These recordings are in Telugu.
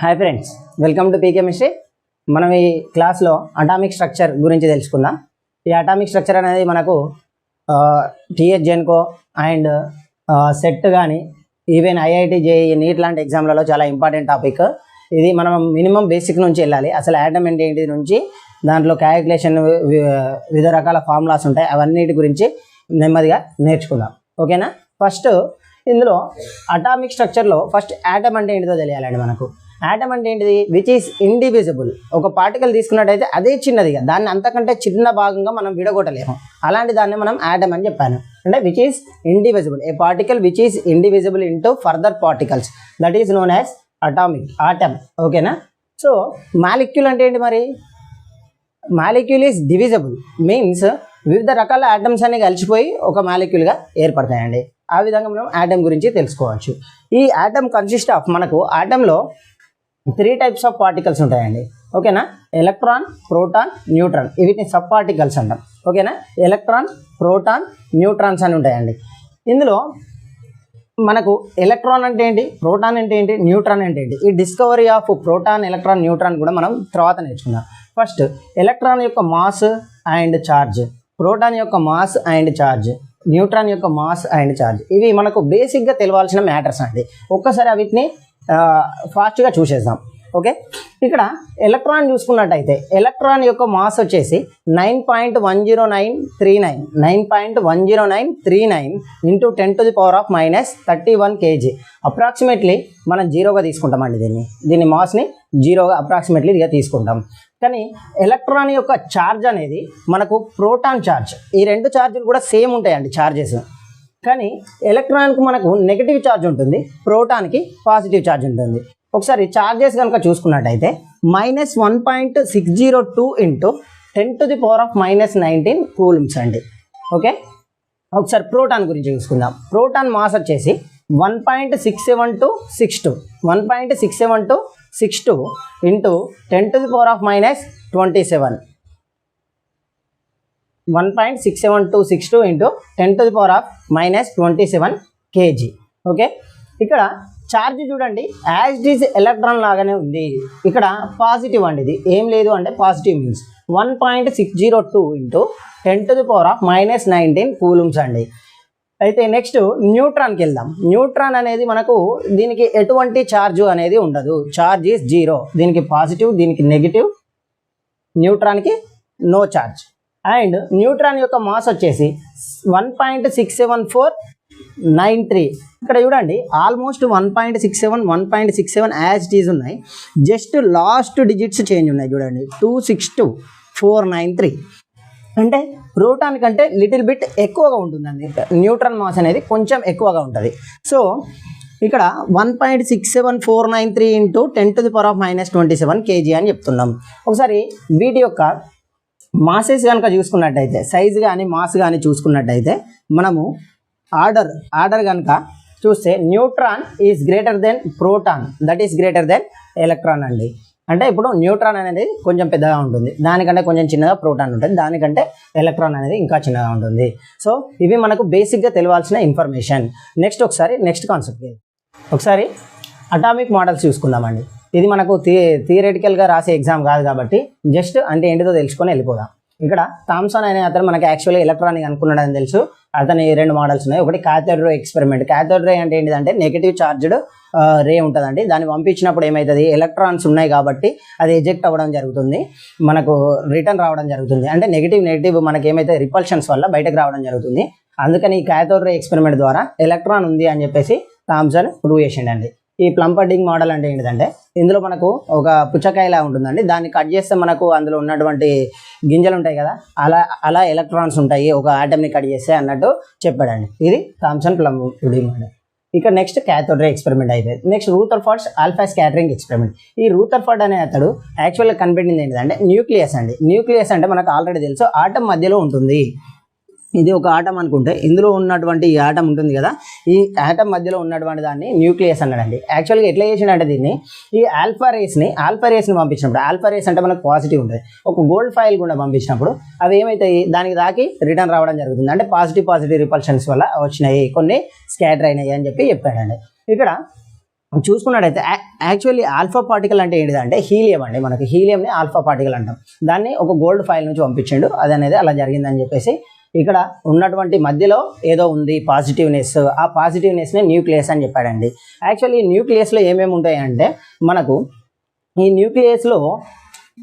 Hi friends, welcome to p chemistry. మనం ఈ క్లాస్లో అటామిక్ స్ట్రక్చర్ గురించి తెలుసుకుందాం. ఈ అటామిక్ స్ట్రక్చర్ అనేది మనకు టీఎస్ జెన్కో అండ్ సెట్ కానీ ఈవెన్ ఐఐటి జేఈ నీట్ లాంటి ఎగ్జామ్లలో చాలా ఇంపార్టెంట్ టాపిక్. ఇది మనం మినిమం బేసిక్ నుంచి వెళ్ళాలి. అసలు యాటమ్ అంటే ఏంటి నుంచి దాంట్లో క్యాలిక్యులేషన్ వివిధ రకాల ఫార్ములాస్ ఉంటాయి, అవన్నిటి గురించి నెమ్మదిగా నేర్చుకుందాం. ఓకేనా? ఫస్ట్ ఇందులో అటామిక్ స్ట్రక్చర్లో ఫస్ట్ యాటమ్ అంటే ఏంటిదో తెలియాలండి. మనకు యాటమ్ అంటే ఏంటిది? Which is indivisible. ఒక పార్టికల్ తీసుకున్నట్టయితే అదే చిన్నదిగా, దాన్ని అంతకంటే చిన్న భాగంగా మనం విడగొట్టలేము. అలాంటి దాన్ని మనం యాటమ్ అని చెప్పాను. అంటే which is indivisible, A particle which is indivisible into further particles, that is known as atom. ఓకేనా? సో మాలిక్యూల్ అంటే ఏంటి మరి? మాలిక్యూల్ ఈజ్ డివిజిబుల్, మీన్స్ వివిధ రకాల ఆటమ్స్ అన్ని కలిసిపోయి ఒక మాలిక్యూల్గా ఏర్పడతాయండి. ఆ విధంగా మనం ఆటమ్ గురించి తెలుసుకోవచ్చు. ఈ ఆటమ్ కన్సిస్ట్ ఆఫ్, మనకు ఆటంలో 3 టైప్స్ ఆఫ్ పార్టికల్స్ ఉంటాయండి. ఓకేనా? Electron, proton, neutron. వీటిని సబ్ పార్టికల్స్ అంటాం. ఓకేనా? ఎలక్ట్రాన్, ప్రోటాన్, న్యూట్రాన్స్ అని ఉంటాయండి. ఇందులో మనకు ఎలక్ట్రాన్ అంటే ఏంటి, ప్రోటాన్ అంటే ఏంటి, న్యూట్రాన్ అంటే ఏంటి, ఈ discovery of proton, electron, neutron కూడా మనం తర్వాత నేర్చుకుందాం. ఫస్ట్ ఎలక్ట్రాన్ యొక్క మాస్ అండ్ ఛార్జ్, ప్రోటాన్ యొక్క మాస్ అండ్ ఛార్జ్, న్యూట్రాన్ యొక్క మాస్ అండ్ ఛార్జ్. ఇవి మనకు బేసిక్గా తెలవాల్సిన మ్యాటర్స్ అండి. ఒక్కసారి వీటిని ఫాస్ట్గా చూసేద్దాం. ఓకే, ఇక్కడ ఎలక్ట్రాన్ చూసుకున్నట్టయితే ఎలక్ట్రాన్ యొక్క మాస్ వచ్చేసి 9.10939 ఇంటూ 10⁻⁻31 kg. అప్రాక్సిమేట్లీ మనం జీరోగా తీసుకుంటామండి. దీని మాస్ని జీరోగా అప్రాక్సిమేట్లీ ఇదిగా తీసుకుంటాం. కానీ ఎలక్ట్రాన్ యొక్క ఛార్జ్ అనేది మనకు ప్రోటాన్ ఛార్జ్, ఈ రెండు ఛార్జీలు కూడా సేమ్ ఉంటాయండి ఛార్జెస్. కానీ ఎలక్ట్రాన్కి మనకు నెగిటివ్ ఛార్జ్ ఉంటుంది, ప్రోటాన్కి పాజిటివ్ ఛార్జ్ ఉంటుంది. ఒకసారి ఛార్జెస్ కనుక చూసుకున్నట్టయితే -1.602 ఇంటూ 10⁻⁻19 కూలుమ్స్ అండి. ఓకే, ఒకసారి ప్రోటాన్ గురించి చూసుకుందాం. ప్రోటాన్ మాస్ వచ్చేసి 1.67262 ఇంటూ 10⁻⁻27 1.67262 ఇంటూ 10⁻⁻27 kg. ఓకే, ఇక్కడ ఛార్జ్ చూడండి, యాజ్ ఇట్ ఈజ్ ఎలక్ట్రాన్ లాగానే ఉంది. ఇక్కడ పాజిటివ్ అండి, ఇది ఏం లేదు అంటే పాజిటివ్ మీన్స్ 1.602 ఇంటూ 10⁻⁻19 కూలుమ్స్ అండి. అయితే నెక్స్ట్ న్యూట్రాన్కి వెళ్దాం. న్యూట్రాన్ అనేది మనకు దీనికి ఎటువంటి ఛార్జ్ అనేది ఉండదు, ఛార్జ్ ఈజ్ జీరో. దీనికి పాజిటివ్, దీనికి నెగిటివ్, న్యూట్రాన్కి నో ఛార్జ్. అండ్ న్యూట్రాన్ యొక్క మాస్ వచ్చేసి 1.67493. ఇక్కడ చూడండి, ఆల్మోస్ట్ 1.67 యాజ్ ఇట్ ఈజ్ ఉన్నాయి, జస్ట్ లాస్ట్ డిజిట్స్ చేంజ్ ఉన్నాయి. చూడండి 262493. అంటే ప్రోటాన్ కంటే లిటిల్ బిట్ ఎక్కువగా ఉంటుందండి. న్యూట్రాన్ మాస్ అనేది కొంచెం ఎక్కువగా ఉంటుంది. సో ఇక్కడ 1.67493 ఇంటూ 10⁻⁻27 kg అని చెప్తున్నాం. ఒకసారి వీటి యొక్క మాసెస్ కనుక చూసుకున్నట్టయితే, సైజ్ కానీ మాస్ కానీ చూసుకున్నట్టయితే, మనము ఆర్డర్ కనుక చూస్తే neutron is greater than proton, that is greater than electron అండి. అంటే ఇప్పుడు న్యూట్రాన్ అనేది కొంచెం పెద్దగా ఉంటుంది, దానికంటే కొంచెం చిన్నగా ప్రోటాన్ ఉంటుంది, దానికంటే ఎలక్ట్రాన్ అనేది ఇంకా చిన్నగా ఉంటుంది. సో ఇవి మనకు బేసిక్గా తెలియాల్సిన ఇన్ఫర్మేషన్. నెక్స్ట్ కాన్సెప్ట్, ఒకసారి అటామిక్ మోడల్స్ చూసుకుందామండి. ఇది మనకు థియరిటికల్గా రాసే ఎగ్జామ్ కాదు కాబట్టి జస్ట్ అంటే ఏంటిదో తెలుసుకొని వెళ్ళిపోదాం. ఇక్కడ థామ్సన్ అనే అతను మనకి యాక్చువల్గా ఎలక్ట్రానిక్ అనుకున్నాడని తెలుసు. అతని 2 మోడల్స్ ఉన్నాయి. ఒకటి cathode ray experiment. Cathode ray అంటే ఏంటిదంటే నెగిటివ్ ఛార్జ్డ్ రే ఉంటుందండి. దాన్ని పంపించినప్పుడు ఏమవుతుంది, ఎలక్ట్రాన్స్ ఉన్నాయి కాబట్టి అది ఎజెక్ట్ అవ్వడం జరుగుతుంది, మనకు రిటర్న్ రావడం జరుగుతుంది. అంటే నెగిటివ్ మనకి ఏమైతే రిపల్షన్స్ వల్ల బయటకు రావడం జరుగుతుంది. అందుకని ఈ కాథోడ్ రే ఎక్స్పెరిమెంట్ ద్వారా ఎలక్ట్రాన్ ఉంది అని చెప్పేసి థామ్సన్ ప్రూవ్ చేసిండండి. ఈ ప్లంపర్డింగ్ మోడల్ అంటే ఏంటిదంటే, ఇందులో మనకు ఒక పుచ్చకాయలా ఉంటుందండి, దాన్ని కట్ చేస్తే మనకు అందులో ఉన్నటువంటి గింజలు ఉంటాయి కదా, అలా ఎలక్ట్రాన్స్ ఉంటాయి ఒక ఆటమ్ని కట్ చేస్తే అన్నట్టు చెప్పాడండి. ఇది థామ్సన్ ప్లంపర్డింగ్ మోడల్. ఇక నెక్స్ట్ కాథోడ్ రే ఎక్స్పెరిమెంట్ అయితే నెక్స్ట్ రూథర్ఫర్డ్స్ ఆల్ఫా స్కాటరింగ్ ఎక్స్పెరిమెంట్. ఈ రూథర్ఫర్డ్ అనే అతడు యాక్చువల్గా కనిపెట్టింది ఏంటిదంటే న్యూక్లియస్ అండి. న్యూక్లియస్ అంటే మనకు ఆల్రెడీ తెలుసు, ఆటం మధ్యలో ఉంటుంది. ఇది ఒక ఆటం అనుకుంటే ఇందులో ఉన్నటువంటి ఈ ఆటం ఉంటుంది కదా, ఈ ఆటం మధ్యలో ఉన్నటువంటి దాన్ని న్యూక్లియస్ అన్నాడండి. యాక్చువల్గా ఎట్లా చేసిండంటే దీన్ని, ఈ ఆల్ఫా రేస్ని పంపించినప్పుడు, ఆల్ఫా రేస్ అంటే మనకు పాజిటివ్ ఉంటుంది, ఒక గోల్డ్ ఫైల్ కూడా పంపించినప్పుడు అవి ఏమవుతాయి, దానికి దాకి రిటర్న్ రావడం జరుగుతుంది. అంటే పాజిటివ్ రిపల్షన్స్ వల్ల వచ్చినాయి, కొన్ని స్కాటర్ అయినాయి అని చెప్పి చెప్పాడండి. ఇక్కడ చూసుకున్నట్టయితే యాక్చువల్లీ ఆల్ఫా పార్టికల్ అంటే ఏంటిదంటే హీలియం అండి. మనకి హీలియంని ఆల్ఫా పార్టికల్ అంటాం. దాన్ని ఒక గోల్డ్ ఫైల్ నుంచి పంపించిండు, అది అనేది అలా జరిగిందని చెప్పేసి ఇక్కడ ఉన్నటువంటి మధ్యలో ఏదో ఉంది పాజిటివ్నెస్, ఆ పాజిటివ్నెస్ని న్యూక్లియస్ అని చెప్పాడండి. యాక్చువల్లీ ఈ న్యూక్లియస్లో ఏమేమి ఉంటాయంటే మనకు ఈ న్యూక్లియస్లో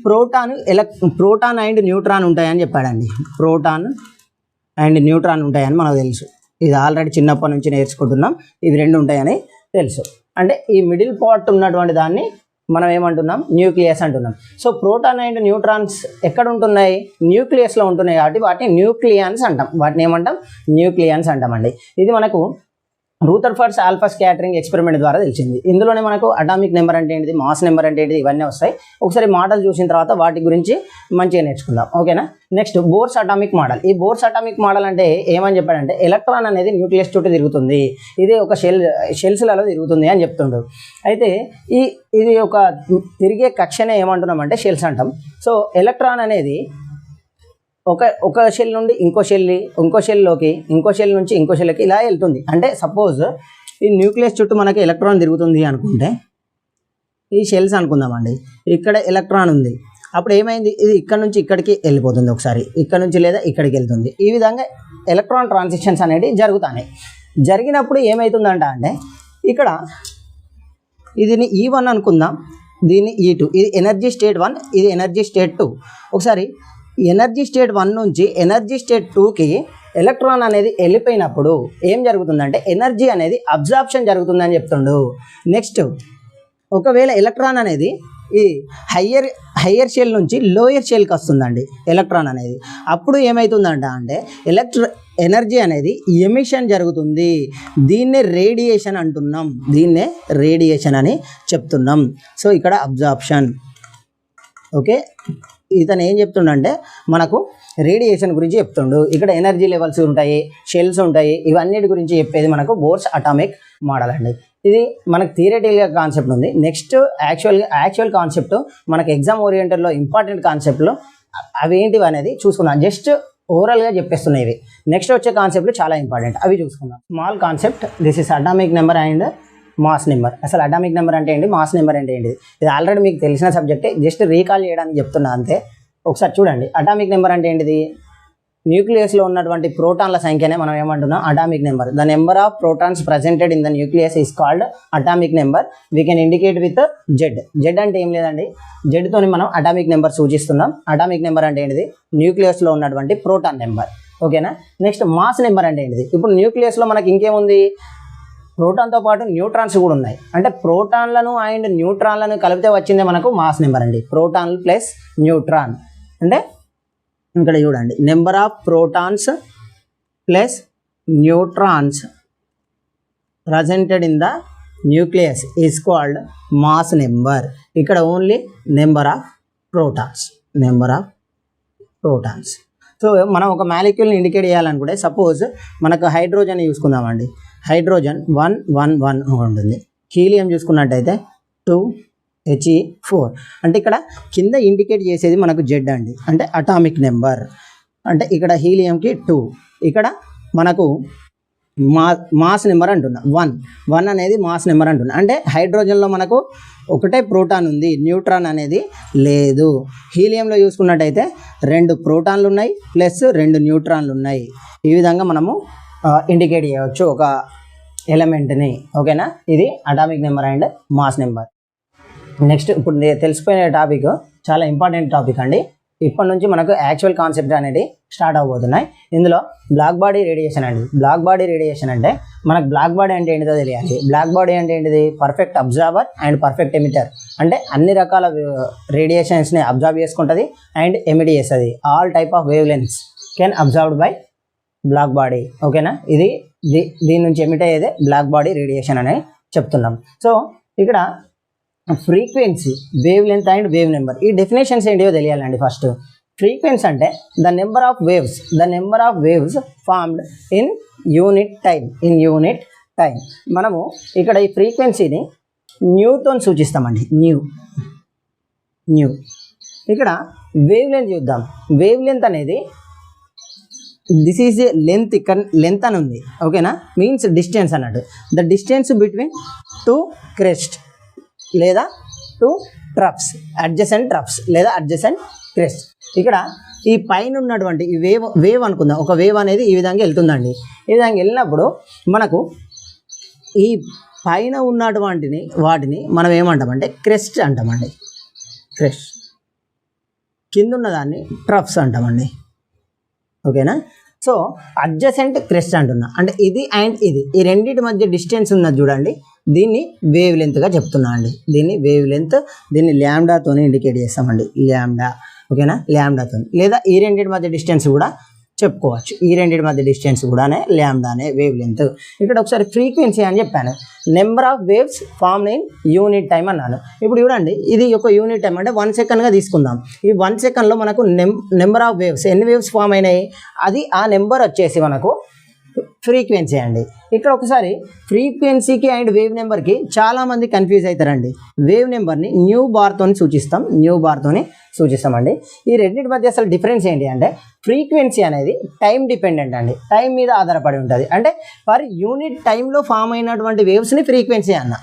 ప్రోటాన్ అండ్ న్యూట్రాన్ ఉంటాయని చెప్పాడండి. ప్రోటాన్ అండ్ న్యూట్రాన్ ఉంటాయని మనకు తెలుసు, ఇది ఆల్రెడీ చిన్నప్పటి నుంచి నేర్చుకుంటున్నాం. ఇవి రెండు ఉంటాయని తెలుసు. అంటే ఈ మిడిల్ పార్ట్ ఉన్నటువంటి దాన్ని మనం ఏమంటున్నాం, న్యూక్లియస్ అంటున్నాం. సో ప్రోటాన్ అండ్ న్యూట్రాన్స్ ఎక్కడ ఉంటున్నాయి, న్యూక్లియస్లో ఉంటున్నాయి కాబట్టి వాటిని న్యూక్లియన్స్ అంటాం. వాటిని ఏమంటాం, న్యూక్లియన్స్ అంటామండి. ఇది మనకు రూథర్ఫర్డ్స్ ఆల్ఫా స్కాటరింగ్ ఎక్స్పెరిమెంట్ ద్వారా తెలిసింది. ఇందులోనే మనకు అటామిక్ నెంబర్ అంటే ఏంటిది, మాస్ నెంబర్ అంటే ఏంటిది, ఇవన్నీ వస్తాయి. ఒకసారి మోడల్ చూసిన తర్వాత వాటి గురించి మంచిగా నేర్చుకుందాం, ఓకేనా. Next bores atomic model. ఈ బోర్స్ అటామిక్ మోడల్ అంటే ఏమని చెప్పాడంటే ఎలక్ట్రాన్ అనేది న్యూక్లియస్ చుట్టూ తిరుగుతుంది, ఇది ఒక షెల్స్లలో తిరుగుతుంది అని చెప్తుండ్రు. అయితే ఇది ఒక తిరిగే కక్షనే ఏమంటున్నామంటే షెల్స్ అంటాం. సో ఎలక్ట్రాన్ అనేది ఒక షెల్ నుండి ఇంకో షెల్లోకి, ఇంకో షెల్ నుంచి ఇంకో షెల్కి ఇలా వెళ్తుంది. అంటే సపోజ్ ఈ న్యూక్లియస్ చుట్టూ మనకి ఎలక్ట్రాన్ తిరుగుతుంది అనుకుంటే, ఈ షెల్స్ అనుకుందామండి, ఇక్కడ ఎలక్ట్రాన్ ఉంది. అప్పుడు ఏమైంది, ఇది ఇక్కడ నుంచి ఇక్కడికి వెళ్ళిపోతుంది, ఒకసారి ఇక్కడ నుంచి లేదా ఇక్కడికి వెళ్తుంది. ఈ విధంగా ఎలక్ట్రాన్ ట్రాన్సిషన్స్ అనేవి జరుగుతాయి. జరిగినప్పుడు ఏమవుతుందంట అంటే ఇక్కడ ఇది E1 అనుకుందాం, దీన్ని E2, ఇది ఎనర్జీ స్టేట్ 1, ఇది ఎనర్జీ స్టేట్ 2. ఒకసారి ఎనర్జీ స్టేట్ 1 నుంచి ఎనర్జీ స్టేట్ 2కి ఎలక్ట్రాన్ అనేది వెళ్ళిపోయినప్పుడు ఏం జరుగుతుందంటే ఎనర్జీ అనేది అబ్జార్ప్షన్ జరుగుతుందని చెప్తుండు. నెక్స్ట్ ఒకవేళ ఎలక్ట్రాన్ అనేది ఈ హయ్యర్ షెల్ నుంచి లోయర్ షెల్కి వస్తుందండి ఎలక్ట్రాన్ అనేది, అప్పుడు ఏమవుతుందంట అంటే ఎనర్జీ అనేది ఎమిషన్ జరుగుతుంది. దీన్నే రేడియేషన్ అంటున్నాం, దీన్నే రేడియేషన్ అని చెప్తున్నాం. సో ఇక్కడ అబ్జార్ప్షన్, ఓకే. ఇతను ఏం చెప్తుండంటే మనకు రేడియేషన్ గురించి చెప్తుండు. ఇక్కడ ఎనర్జీ లెవెల్స్ ఉంటాయి, షెల్స్ ఉంటాయి, ఇవన్నిటి గురించి చెప్పేది మనకు బోర్స్ అటామిక్ మోడల్ అండి. ఇది మనకు థియరిటికల్ కాన్సెప్ట్ ఉంది. నెక్స్ట్ యాక్చువల్ కాన్సెప్ట్ మనకు ఎగ్జామ్ ఓరియంటెడ్లో ఇంపార్టెంట్ కాన్సెప్ట్లు అవి ఏంటివి అనేది చూసుకుందాం. జస్ట్ ఓవరాల్గా చెప్పేస్తున్నాయి ఇవి. నెక్స్ట్ వచ్చే కాన్సెప్ట్లు చాలా ఇంపార్టెంట్, అవి చూసుకుందాం. Small concept, this is atomic number and mass number. అసలు అటామిక్ నెంబర్ అంటే ఏంటి, మాస్ నెంబర్ అంటే ఏంటి, ఇది ఆల్రెడీ మీకు తెలిసిన సబ్జెక్టే, జస్ట్ రీకాల్ చేయడానికి చెప్తున్నా అంతే. ఒకసారి చూడండి, అటామిక్ నెంబర్ అంటే ఏంటిది, న్యూక్లియస్లో ఉన్నటువంటి ప్రోటాన్ల సంఖ్యనే మనం ఏమంటున్నాం atomic number. The number of protons presented in the nucleus is called atomic number. We can indicate with Z అంటే ఏం లేదండి, జెడ్తోని మనం అటామిక్ నెంబర్ సూచిస్తున్నాం. అటామిక్ నెంబర్ అంటే ఏంటిది, న్యూక్లియస్లో ఉన్నటువంటి ప్రోటాన్ నెంబర్, ఓకేనా. నెక్స్ట్ మాస్ నెంబర్ అంటే ఏంటిది, ఇప్పుడు న్యూక్లియస్లో మనకి ఇంకేముంది, ప్రోటాన్తో పాటు న్యూట్రాన్స్ కూడా ఉన్నాయి. అంటే ప్రోటాన్లను అండ్ న్యూట్రాన్లను కలిపితే వచ్చిందే మనకు మాస్ నెంబర్ అండి. ప్రోటాన్లు ప్లస్ న్యూట్రాన్ అంటే ఇక్కడ చూడండి, number of protons plus neutrons presented in the nucleus is called mass number. ఇక్కడ only number of protons. So మనం ఒక మాలిక్యూల్ని ఇండికేట్ చేయాలనుకుంటే, సపోజ్ మనకు హైడ్రోజన్ చూసుకుందామండి, హైడ్రోజన్ 1 ఉంటుంది. హీలియం చూసుకున్నట్టయితే 2He4. అంటే ఇక్కడ కింద ఇండికేట్ చేసేది మనకు జెడ్ అండి, అంటే అటామిక్ నెంబర్. అంటే ఇక్కడ హీలియంకి 2, ఇక్కడ మనకు మాస్ నెంబర్ అంటున్నా 1 అనేది మాస్ నెంబర్ అంటున్నా. అంటే హైడ్రోజన్లో మనకు ఒకటే ప్రోటాన్ ఉంది, న్యూట్రాన్ అనేది లేదు. హీలియంలో చూసుకున్నట్టయితే 2 ప్రోటాన్లు ఉన్నాయి ప్లస్ 2 న్యూట్రాన్లు ఉన్నాయి. ఈ విధంగా మనము ఇండికేట్ చేయవచ్చు ఒక ఎలిమెంట్ని, ఓకేనా. ఇది atomic number and mass number. Next ఇప్పుడు తెలిసిపోయిన టాపిక్ చాలా ఇంపార్టెంట్ టాపిక్ అండి. ఇప్పటి నుంచి మనకు యాక్చువల్ కాన్సెప్ట్ అనేది స్టార్ట్ అవబోతున్నాయి. ఇందులో బ్లాక్ బాడీ రేడియేషన్ అండి. బ్లాక్ బాడీ రేడియేషన్ అంటే మనకు బ్లాక్ బాడీ అంటే ఏంటిదో తెలియాలి. బ్లాక్ బాడీ అంటే ఏంటిది, perfect absorber and perfect emitter. అంటే అన్ని రకాల రేడియేషన్స్ని అబ్జర్వ్ చేసుకుంటుంది అండ్ ఎమిట్ చేస్తుంది. All type of wave lengths can absorbed by black body, ఓకేనా. దీని నుంచి ఎమిట్ అయ్యేదే బ్లాక్ బాడీ రేడియేషన్ అని చెప్తున్నాం. సో ఇక్కడ frequency, wave length and wave number, ఈ డెఫినేషన్స్ ఏంటివో తెలియాలండి. ఫస్ట్ ఫ్రీక్వెన్సీ అంటే the number of waves formed in unit time. మనము ఇక్కడ ఈ ఫ్రీక్వెన్సీని న్యూతో సూచిస్తామండి. న్యూ. ఇక్కడ వేవ్ లెంత్ చూద్దాం. వేవ్ లెంత్ అనేది దిస్ ఈజ్ లెంత్, ఇక్కడ లెంత్ అని ఉంది, ఓకేనా. మీన్స్ డిస్టెన్స్ అన్నట్టు. The distance between to crest లేదా టు ట్రఫ్స్, అడ్జసెంట్ ట్రఫ్స్ లేదా అడ్జసెంట్ క్రెస్ట్. ఇక్కడ ఈ పైన ఉన్నటువంటి ఈ వేవ్ అనుకుందాం, ఒక వేవ్ అనేది ఈ విధంగా వెళ్తుందండి. ఈ విధంగా వెళ్ళినప్పుడు మనకు ఈ పైన ఉన్నటువంటి వాటిని మనం ఏమంటామంటే క్రెస్ట్ అంటామండి, క్రెస్ట్. కింద ఉన్నదాన్ని ట్రఫ్స్ అంటామండి. ఓకేనా? సో అడ్జసెంట్ క్రెస్ట్ అంటున్నా అంటే ఇది అండ్ ఇది, ఈ రెండింటి మధ్య డిస్టెన్స్ ఉన్నది చూడండి, దీన్ని వేవ్ లెంత్గా చెప్తున్నా అండి. దీన్ని వేవ్ లెంత్, దీన్ని ల్యాండాతోనే ఇండికేట్ చేస్తామండి, ల్యాండా. ఓకేనా? ల్యాండాతో, లేదా ఈ రెండింటి మధ్య డిస్టెన్స్ కూడా చెప్పుకోవచ్చు. ఈ రెండింటి మధ్య డిస్టెన్స్ కూడానే ల్యాండా అనే వేవ్ లెంత్. ఇక్కడ ఒకసారి ఫ్రీక్వెన్సీ అని చెప్పాను, number of waves form in unit time అన్నాను. ఇప్పుడు చూడండి, ఇది ఒక యూనిట్ టైం అంటే 1 సెకండ్గా తీసుకుందాం. ఈ 1 సెకండ్లో మనకు నెంబర్ ఆఫ్ వేవ్స్, ఎన్ని వేవ్స్ ఫామ్ అయినాయి, అది ఆ నెంబర్ వచ్చేసి మనకు ఫ్రీక్వెన్సీ అండి. ఇక్కడ ఒకసారి ఫ్రీక్వెన్సీకి అండ్ వేవ్ నెంబర్కి చాలామంది కన్ఫ్యూజ్ అవుతారండి. వేవ్ నెంబర్ని న్యూ బార్తో సూచిస్తామండి. ఈ రెండింటి మధ్య అసలు డిఫరెన్స్ ఏంటి అంటే, ఫ్రీక్వెన్సీ అనేది టైం డిపెండెంట్ అండి, టైం మీద ఆధారపడి ఉంటుంది. అంటే పర్ యూనిట్ టైంలో ఫామ్ అయినటువంటి వేవ్స్ని ఫ్రీక్వెన్సీ అన్న.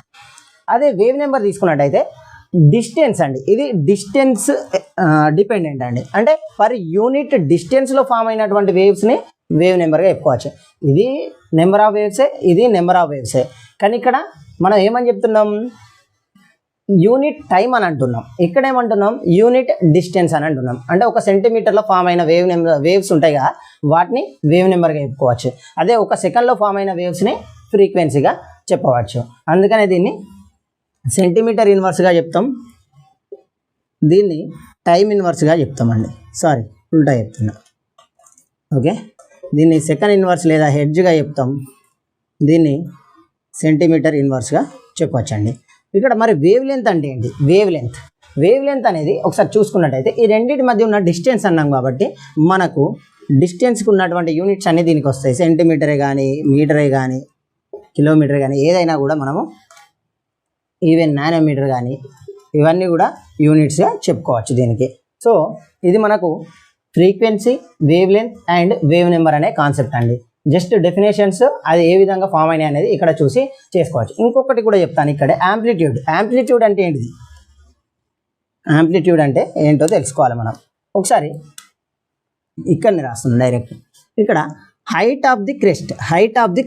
అదే వేవ్ నెంబర్ తీసుకున్నట్టయితే డిస్టెన్స్ అండి, ఇది డిస్టెన్స్ డిపెండెంట్ అండి. అంటే పర్ యూనిట్ డిస్టెన్స్లో ఫామ్ అయినటువంటి వేవ్స్ని వేవ్ నెంబర్గా చెప్పుకోవచ్చు. ఇది నెంబర్ ఆఫ్ వేవ్సే, ఇది నెంబర్ ఆఫ్ వేవ్సే. కానీ ఇక్కడ మనం ఏమని చెప్తున్నాం, యూనిట్ టైం అని అంటున్నాం. ఇక్కడ ఏమంటున్నాం, యూనిట్ డిస్టెన్స్ అని అంటున్నాం. అంటే 1 సెంటీమీటర్లో ఫామ్ అయిన వేవ్స్ ఉంటాయి కదా, వాటిని వేవ్ నెంబర్గా చెప్పుకోవచ్చు. అదే 1 సెకండ్లో ఫామ్ అయిన వేవ్స్ని ఫ్రీక్వెన్సీగా చెప్పవచ్చు. అందుకనే దీన్ని సెంటీమీటర్ ఇన్వర్స్గా చెప్తాం, దీన్ని టైం ఇన్వర్స్గా చెప్తామండి. సారీ, ఉల్టా చెప్తున్నా. ఓకే, దీన్ని సెకండ్ ఇన్వర్స్ లేదా హెడ్జ్గా చెప్తాం, దీన్ని సెంటీమీటర్ ఇన్వర్స్గా చెప్పవచ్చండి. ఇక్కడ మరి వేవ్ లెంత్ అంటే ఏంటి? వేవ్ లెంత్ అనేది ఒకసారి చూసుకున్నట్టయితే ఈ రెండింటి మధ్య ఉన్న డిస్టెన్స్ అన్నాం కాబట్టి మనకు డిస్టెన్స్కి ఉన్నటువంటి యూనిట్స్ అన్నీ దీనికి వస్తాయి. సెంటీమీటరే కానీ, మీటరే కానీ, కిలోమీటర్ కానీ, ఏదైనా కూడా మనము ఈవెన్ నానోమీటర్ కానీ ఇవన్నీ కూడా యూనిట్స్గా చెప్పుకోవచ్చు దీనికి. సో ఇది మనకు frequency, wave length and wave number అనే కాన్సెప్ట్ అండి. జస్ట్ డెఫినేషన్స్ అది ఏ విధంగా ఫామ్ అయినాయి అనేది ఇక్కడ చూసి చేసుకోవచ్చు. ఇంకొకటి కూడా చెప్తాను ఇక్కడే, యాంప్లిట్యూడ్ అంటే ఏంటిది, యాంప్లిట్యూడ్ అంటే ఏంటో తెలుసుకోవాలి మనం. ఒకసారి ఇక్కడనే రాస్తుంది డైరెక్ట్. ఇక్కడ హైట్ ఆఫ్ ది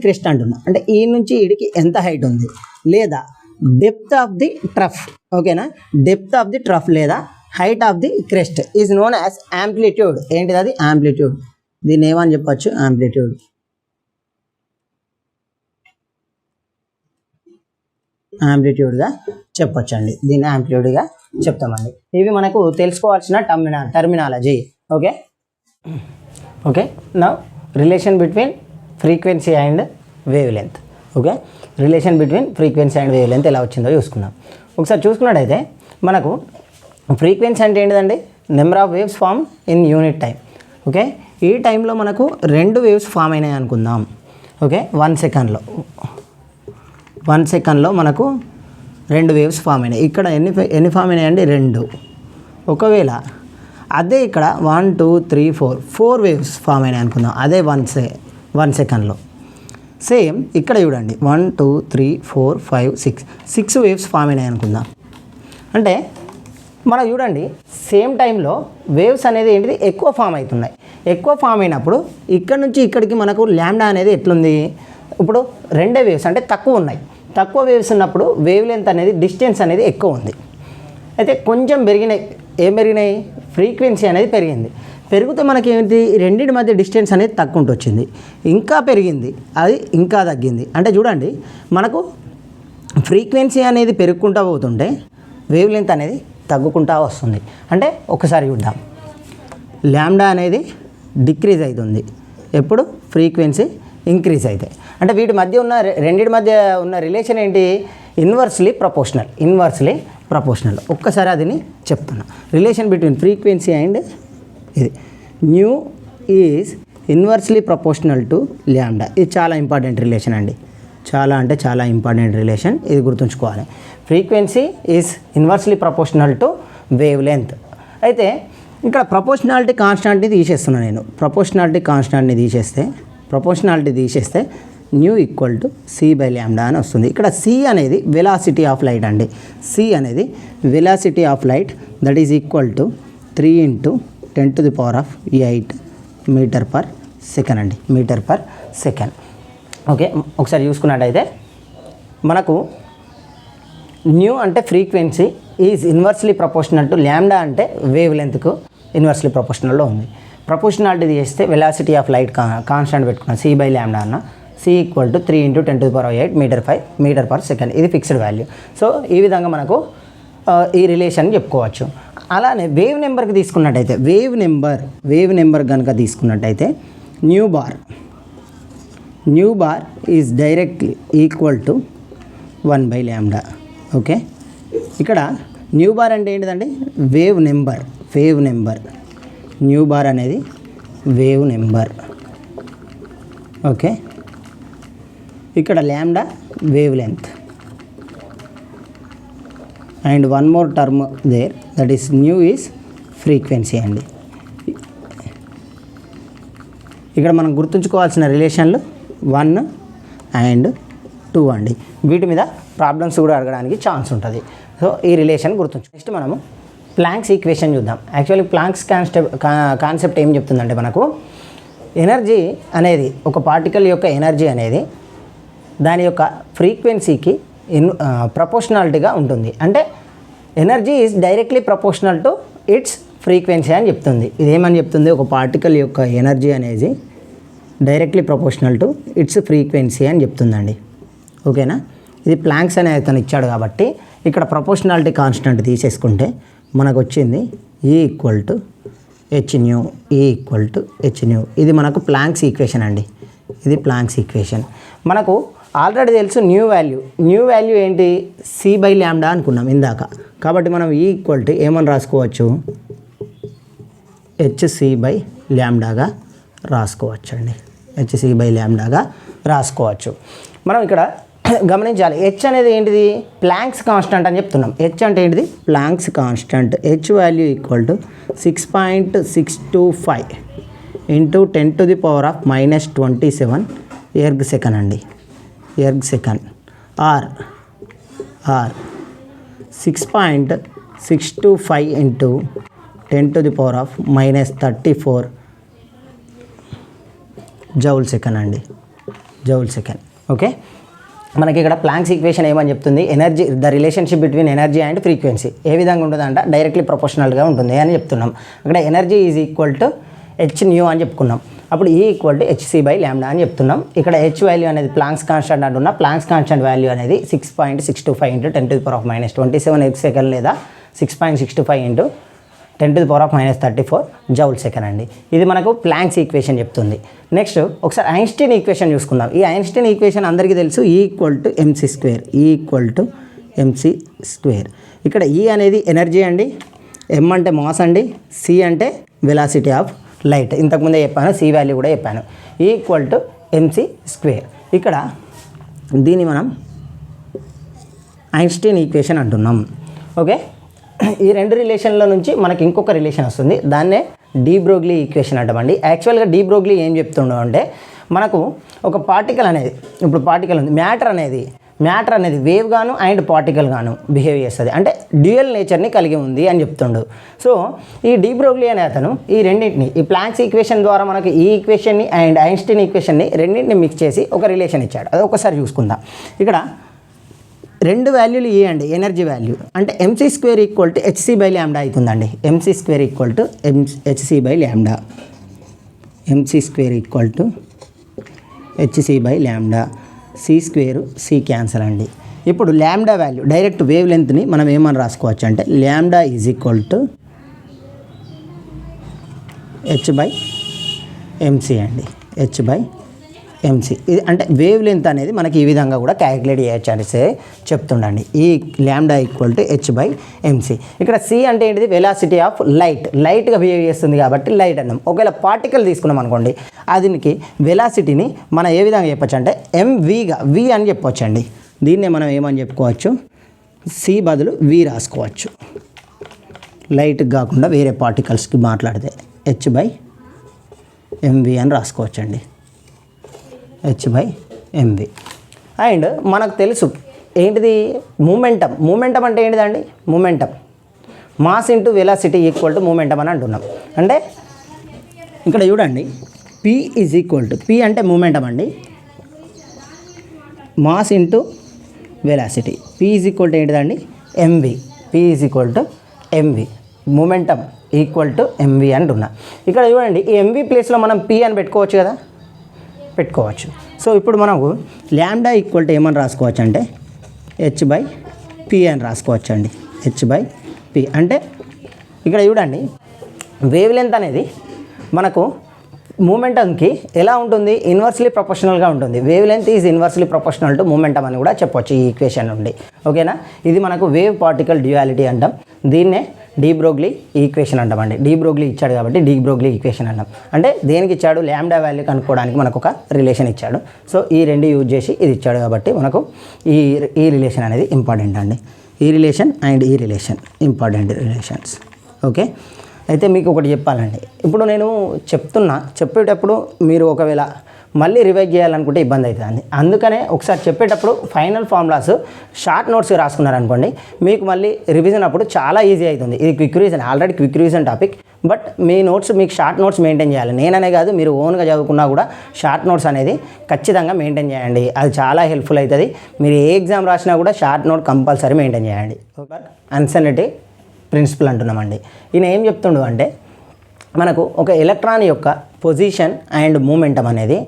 క్రెస్ట్ అంటున్నా, అంటే ఈ నుంచి ఈడికి ఎంత హైట్ ఉంది, లేదా డెప్త్ ఆఫ్ ది ట్రఫ్. ఓకేనా? డెప్త్ ఆఫ్ ది ట్రఫ్ లేదా height of the crest is known as amplitude. ఏంటిది అది? యాంప్లిట్యూడ్. దీన్ని ఏమని చెప్పచ్చు? యాంప్లిట్యూడ్గా చెప్పొచ్చండి. దీన్ని యాంప్లిట్యూడ్గా చెప్తామండి. ఇవి మనకు తెలుసుకోవాల్సిన terminology. Okay, now relation between frequency and wave length. Okay, relation between frequency and wave length ఎలా వచ్చిందో చూసుకుందాం. ఒకసారి చూసుకున్నట్టయితే మనకు ఫ్రీక్వెన్సీ అంటే ఏంటిదండి, number of waves form in unit time. Okay, ఈ టైంలో మనకు 2 వేవ్స్ ఫామ్ అయినాయి అనుకుందాం. ఓకే, 1 సెకండ్లో మనకు 2 వేవ్స్ ఫామ్ అయినాయి. ఇక్కడ ఎన్ని ఫామ్ అయినాయండి? 2. ఒకవేళ అదే ఇక్కడ 1 2 3 4 వేవ్స్ ఫామ్ అయినాయి అనుకుందాం, అదే 1 సెకండ్లో. సేమ్ ఇక్కడ చూడండి, 1 2 3 4 5 6 వేవ్స్ ఫామ్ అయినాయి అనుకుందాం. అంటే మనం చూడండి, సేమ్ టైంలో వేవ్స్ అనేది ఏంటిది, ఎక్కువ ఫామ్ అవుతున్నాయి. ఎక్కువ ఫామ్ అయినప్పుడు ఇక్కడ నుంచి ఇక్కడికి మనకు ల్యాండా అనేది ఎట్లుంది, ఇప్పుడు 2 వేవ్స్ అంటే తక్కువ ఉన్నాయి. తక్కువ వేవ్స్ ఉన్నప్పుడు వేవ్ లెంత్ అనేది, డిస్టెన్స్ అనేది ఎక్కువ ఉంది. అయితే కొంచెం పెరిగినాయి, ఫ్రీక్వెన్సీ అనేది పెరిగితే మనకి ఏంటి, రెండింటి మధ్య డిస్టెన్స్ అనేది తక్కువ వచ్చింది. ఇంకా పెరిగింది, అది ఇంకా తగ్గింది. అంటే చూడండి, మనకు ఫ్రీక్వెన్సీ అనేది పెరుగుకుంటూ పోతుంటే వేవ్ లెంత్ అనేది తగ్గుకుంటూ వస్తుంది. అంటే ఒకసారి చూద్దాం, ల్యాండా అనేది డిక్రీజ్ అవుతుంది ఎప్పుడు, ఫ్రీక్వెన్సీ ఇంక్రీజ్ అవుతాయి. అంటే వీటి మధ్య ఉన్న రెండింటి మధ్య ఉన్న రిలేషన్ ఏంటి, ఇన్వర్స్లీ ప్రపోర్షనల్. ఒక్కసారి అదిని చెప్తున్నా, రిలేషన్ బిట్వీన్ ఫ్రీక్వెన్సీ అండ్ ఇది new is inversely proportional to ల్యాండా. ఇది చాలా ఇంపార్టెంట్ రిలేషన్ అండి, చాలా ఇంపార్టెంట్ రిలేషన్, ఇది గుర్తుంచుకోవాలి. Frequency is inversely proportional to wave length. అయితే ఇక్కడ ప్రపోర్షనాలిటీ కాన్స్టాంట్ని తీసేస్తున్నాను నేను. ప్రపోర్షనాలిటీ తీసేస్తే nu equal to C by lambda అని వస్తుంది. ఇక్కడ సి అనేది వెలాసిటీ ఆఫ్ లైట్ అండి. సి అనేది velocity of light, that is equal to 3 × 10⁸ metre per second అండి, మీటర్ పర్ సెకండ్. ఓకే, ఒకసారి చూసుకున్నట్టయితే మనకు న్యూ అంటే frequency is inversely proportional to lambda అంటే వేవ్ లెంత్కు ఇన్వర్స్లీ ప్రపోర్షనల్లో ఉంది. ప్రపోర్షనాలిటీ చేస్తే వెలాసిటీ ఆఫ్ లైట్ కాన్స్టెంట్ పెట్టుకున్నాం సి బై ల్యాండా అన్న. C equal to 3 × 10⁸ metre per second, ఇది ఫిక్స్డ్ వాల్యూ. సో ఈ విధంగా మనకు ఈ రిలేషన్ చెప్పుకోవచ్చు. అలానే వేవ్ నెంబర్కి తీసుకున్నట్టయితే వేవ్ నెంబర్ కనుక తీసుకున్నట్టయితే nu bar is directly equal to 1/λ. Okay, ఇక్కడ న్యూ బార్ అంటే ఏంటిదండి? Wave number. న్యూ బార్ అనేది వేవ్ నెంబర్. ఓకే, ఇక్కడ lambda wave length and one more term there, that is nu is frequency అండి. ఇక్కడ మనం గుర్తుంచుకోవాల్సిన రిలేషన్లు 1 and 2 అండి. వీటి మీద ప్రాబ్లమ్స్ కూడా అడగడానికి ఛాన్స్ ఉంటుంది. సో ఈ రిలేషన్ గుర్తుంచు. నెక్స్ట్ మనము ప్లాంక్స్ ఈక్వేషన్ చూద్దాం. యాక్చువల్లీ ప్లాంక్స్ కాన్సెప్ట్ ఏం చెప్తుందంటే మనకు ఎనర్జీ అనేది, ఒక పార్టికల్ యొక్క ఎనర్జీ అనేది దాని యొక్క ఫ్రీక్వెన్సీకి ప్రపోర్షనాలిటీగా ఉంటుంది. అంటే energy is directly proportional to it's frequency అని చెప్తుంది. ఇదేమని చెప్తుంది? ఒక పార్టికల్ యొక్క ఎనర్జీ అనేది directly proportional to it's frequency అని చెప్తుందండి. ఓకేనా? ఇది ప్లాంక్స్ అనే అతను ఇచ్చాడు కాబట్టి ఇక్కడ ప్రపోర్షనాలిటీ కాన్స్టెంట్ తీసేసుకుంటే మనకు వచ్చింది E ఈక్వల్ టు hν. ఇది మనకు ప్లాంక్స్ ఈక్వేషన్ అండి. ఇది ప్లాంక్స్ ఈక్వేషన్. మనకు ఆల్రెడీ తెలుసు న్యూ వాల్యూ ఏంటి? c/λ అనుకున్నాం ఇందాక. కాబట్టి మనం E ఈక్వల్ టు ఏమని రాసుకోవచ్చు? hc/λగా రాసుకోవచ్చు అండి. hc/λగా రాసుకోవచ్చు. మనం ఇక్కడ గమనించాలి, హెచ్ అనేది ఏంటిది? ప్లాంక్స్ కాన్స్టెంట్ అని చెప్తున్నాం. హెచ్ అంటే ఏంటిది? Planck's constant. H value equal to 6.625 × 10⁻⁻27 erg second అండి. Erg second or 6.625 × 10⁻⁻34 joule second అండి. Joule second. ఓకే, మనకి ఇక్కడ ప్లాంక్స్ ఈక్వేషన్ ఏమని చెప్తుంది? Energy, the relationship between energy and frequency ఏ విధంగా ఉంటుందంట? డైరెక్ట్లీ ప్రపోర్షనల్గా ఉంటుంది అని చెప్తున్నాం. అక్కడ energy is equal to hν అని చెప్పుకున్నాం. అప్పుడు E ఈక్వల్ టు hc/λ అని చెప్తున్నాం. ఇక్కడ హెచ్ వాల్యూ అనేది ప్లాంక్స్ కాన్స్టెంట్ అంటున్నా. ప్లాంక్స్ కాన్స్టెంట్ వాల్యూ అనేది 6.625 × 10⁻⁻27 ఎగ్ సెకండ్ లేదా 6.625 × 10⁻⁻34 జౌల్ సెకండ్ అండి. ఇది మనకు ప్లాంక్స్ ఈక్వేషన్ చెప్తుంది. నెక్స్ట్ ఒకసారి ఐన్స్టీన్ ఈక్వేషన్ చూసుకుందాం. ఈ ఐన్స్టీన్ ఈక్వేషన్ అందరికీ తెలుసు, E ఈక్వల్ టు mc². ఇక్కడ E అనేది ఎనర్జీ అండి, M అంటే మాస్ అండి, C అంటే వెలాసిటీ ఆఫ్ లైట్. ఇంతకుముందే చెప్పాను, C వాల్యూ కూడా చెప్పాను. E equal to mc². ఇక్కడ దీన్ని మనం ఐన్స్టీన్ ఈక్వేషన్ అంటున్నాం. ఓకే, ఈ రెండు రిలేషన్ల నుంచి మనకి ఇంకొక రిలేషన్ వస్తుంది, దాన్నే డి బ్రోగ్లీ ఈక్వేషన్ అంటామండి. యాక్చువల్గా డి బ్రోగ్లీ ఏం చెప్తుండో అంటే మనకు ఒక పార్టికల్ అనేది, ఇప్పుడు పార్టికల్ ఉంది, మ్యాటర్ అనేది వేవ్ గాను అండ్ పార్టికల్ గాను బిహేవ్ చేస్తుంది. అంటే డ్యూయల్ నేచర్ని కలిగి ఉంది అని చెప్తుండు. సో ఈ డి బ్రోగ్లీ అనే అతను ఈ రెండింటిని, ఈ ప్లాంక్స్ ఈక్వేషన్ ద్వారా మనకి ఈ ఈక్వేషన్ని అండ్ ఐన్స్టీన్ ఈక్వేషన్ని రెండింటిని మిక్స్ చేసి ఒక రిలేషన్ ఇచ్చాడు. అది ఒకసారి చూసుకుందాం. ఇక్కడ రెండు వాల్యూలు ఏ అండి, ఎనర్జీ వాల్యూ అంటే mc² ఈక్వల్ టు hc/λ అవుతుందండి. mc² equal to hc/λ. mc² equal to hc/λ. c² c cancel అండి. ఇప్పుడు ల్యాండా వాల్యూ, డైరెక్ట్ వేవ్ లెంత్ని మనం ఏమని రాసుకోవచ్చు అంటే ల్యాండా ఈజ్ ఈక్వల్ టు h/mc అండి. h/mc. ఇది అంటే వేవ్ లెంత్ అనేది మనకి ఈ విధంగా కూడా క్యాలిక్యులేట్ చేయొచ్చు అని చెప్తుండండి. ఈ ల్యాండా ఈక్వల్ టు h/mc. ఇక్కడ c అంటే ఏంటిది? వెలాసిటీ ఆఫ్ లైట్గా బిహేవ్ చేస్తుంది కాబట్టి లైట్ అన్నాం. ఒకవేళ పార్టికల్ తీసుకున్నాం అనుకోండి, దీనికి వెలాసిటీని మనం ఏ విధంగా చెప్పొచ్చు అంటే mvగా v అని చెప్పొచ్చు అండి. దీన్నే మనం ఏమని చెప్పుకోవచ్చు? c బదులు v రాసుకోవచ్చు. లైట్కి కాకుండా వేరే పార్టికల్స్కి మాట్లాడితే h/mv అని రాసుకోవచ్చు అండి. h/mv. ఎంవి. అండ్ మనకు తెలుసు ఏంటిది మూమెంటం అంటే ఏంటిదండి? Momentum mass into velocity equal to momentum అని అంటున్నాం. అంటే ఇక్కడ చూడండి P is equal to, P అంటే మూమెంటం అండి, mass into velocity. P is equal to ఏంటిదండి? MV. P is equal to MV, momentum equal to MV అంటున్నా. ఇక్కడ చూడండి ఈ ఎంవి ప్లేస్లో మనం పి అని పెట్టుకోవచ్చు కదా, పెట్టుకోవచ్చు. సో ఇప్పుడు మనకు ల్యాండా ఈక్వల్ టు ఏమని రాసుకోవచ్చు అంటే h/p అని రాసుకోవచ్చు అండి. h/p అంటే ఇక్కడ చూడండి వేవ్ లెంత్ అనేది మనకు మూమెంటంకి ఎలా ఉంటుంది? ఇన్వర్స్లీ ప్రొపోర్షనల్గా ఉంటుంది. Wave length is inversely proportional to momentum అని కూడా చెప్పొచ్చు ఈ ఈక్వేషన్ నుండి. ఓకేనా? ఇది మనకు వేవ్ పార్టికల్ డ్యుయాలిటీ అంటాం. దీన్నే డి బ్రోగ్లీ ఈక్వేషన్ అంటామండి. డి బ్రోగ్లీ ఇచ్చాడు కాబట్టి డి బ్రోగ్లీ ఈక్వేషన్ అంటాం. అంటే దేనికి ఇచ్చాడు? ల్యాండా వాల్యూ కనుక్కోవడానికి మనకు ఒక రిలేషన్ ఇచ్చాడు. సో ఈ రెండు యూజ్ చేసి ఇది ఇచ్చాడు కాబట్టి మనకు ఈ రిలేషన్ అనేది ఇంపార్టెంట్ అండి. ఈ రిలేషన్ అండ్ ఈ రిలేషన్ ఇంపార్టెంట్ రిలేషన్స్. ఓకే, అయితే మీకు ఒకటి చెప్పాలండి. ఇప్పుడు నేను చెప్పేటప్పుడు మీరు ఒకవేళ మళ్ళీ రివైజ్ చేయాలనుకుంటే ఇబ్బంది అవుతుంది. అందుకనే ఒకసారి చెప్పేటప్పుడు ఫైనల్ ఫార్ములాస్ షార్ట్ నోట్స్ రాసుకున్నారనుకోండి, మీకు మళ్ళీ రివిజన్ అప్పుడు చాలా ఈజీ అవుతుంది. ఇది quick revision, already quick revision topic. But me notes మీకు షార్ట్ నోట్స్ మెయింటైన్ చేయాలి. నేననే కాదు, మీరు ఓన్గా చదువుకున్నా కూడా షార్ట్ నోట్స్ అనేది ఖచ్చితంగా మెయింటైన్ చేయండి. అది చాలా హెల్ప్ఫుల్ అవుతుంది. మీరు ఏ ఎగ్జామ్ రాసినా కూడా షార్ట్ నోట్ కంపల్సరీ మెయింటైన్ చేయండి. అన్సర్టెనిటీ ప్రిన్సిపల్ అంటున్నామండి. ఈయన ఏం చెప్తుండు అంటే మనకు ఒక ఎలక్ట్రాన్ యొక్క పొజిషన్ అండ్ మూమెంటం అనేది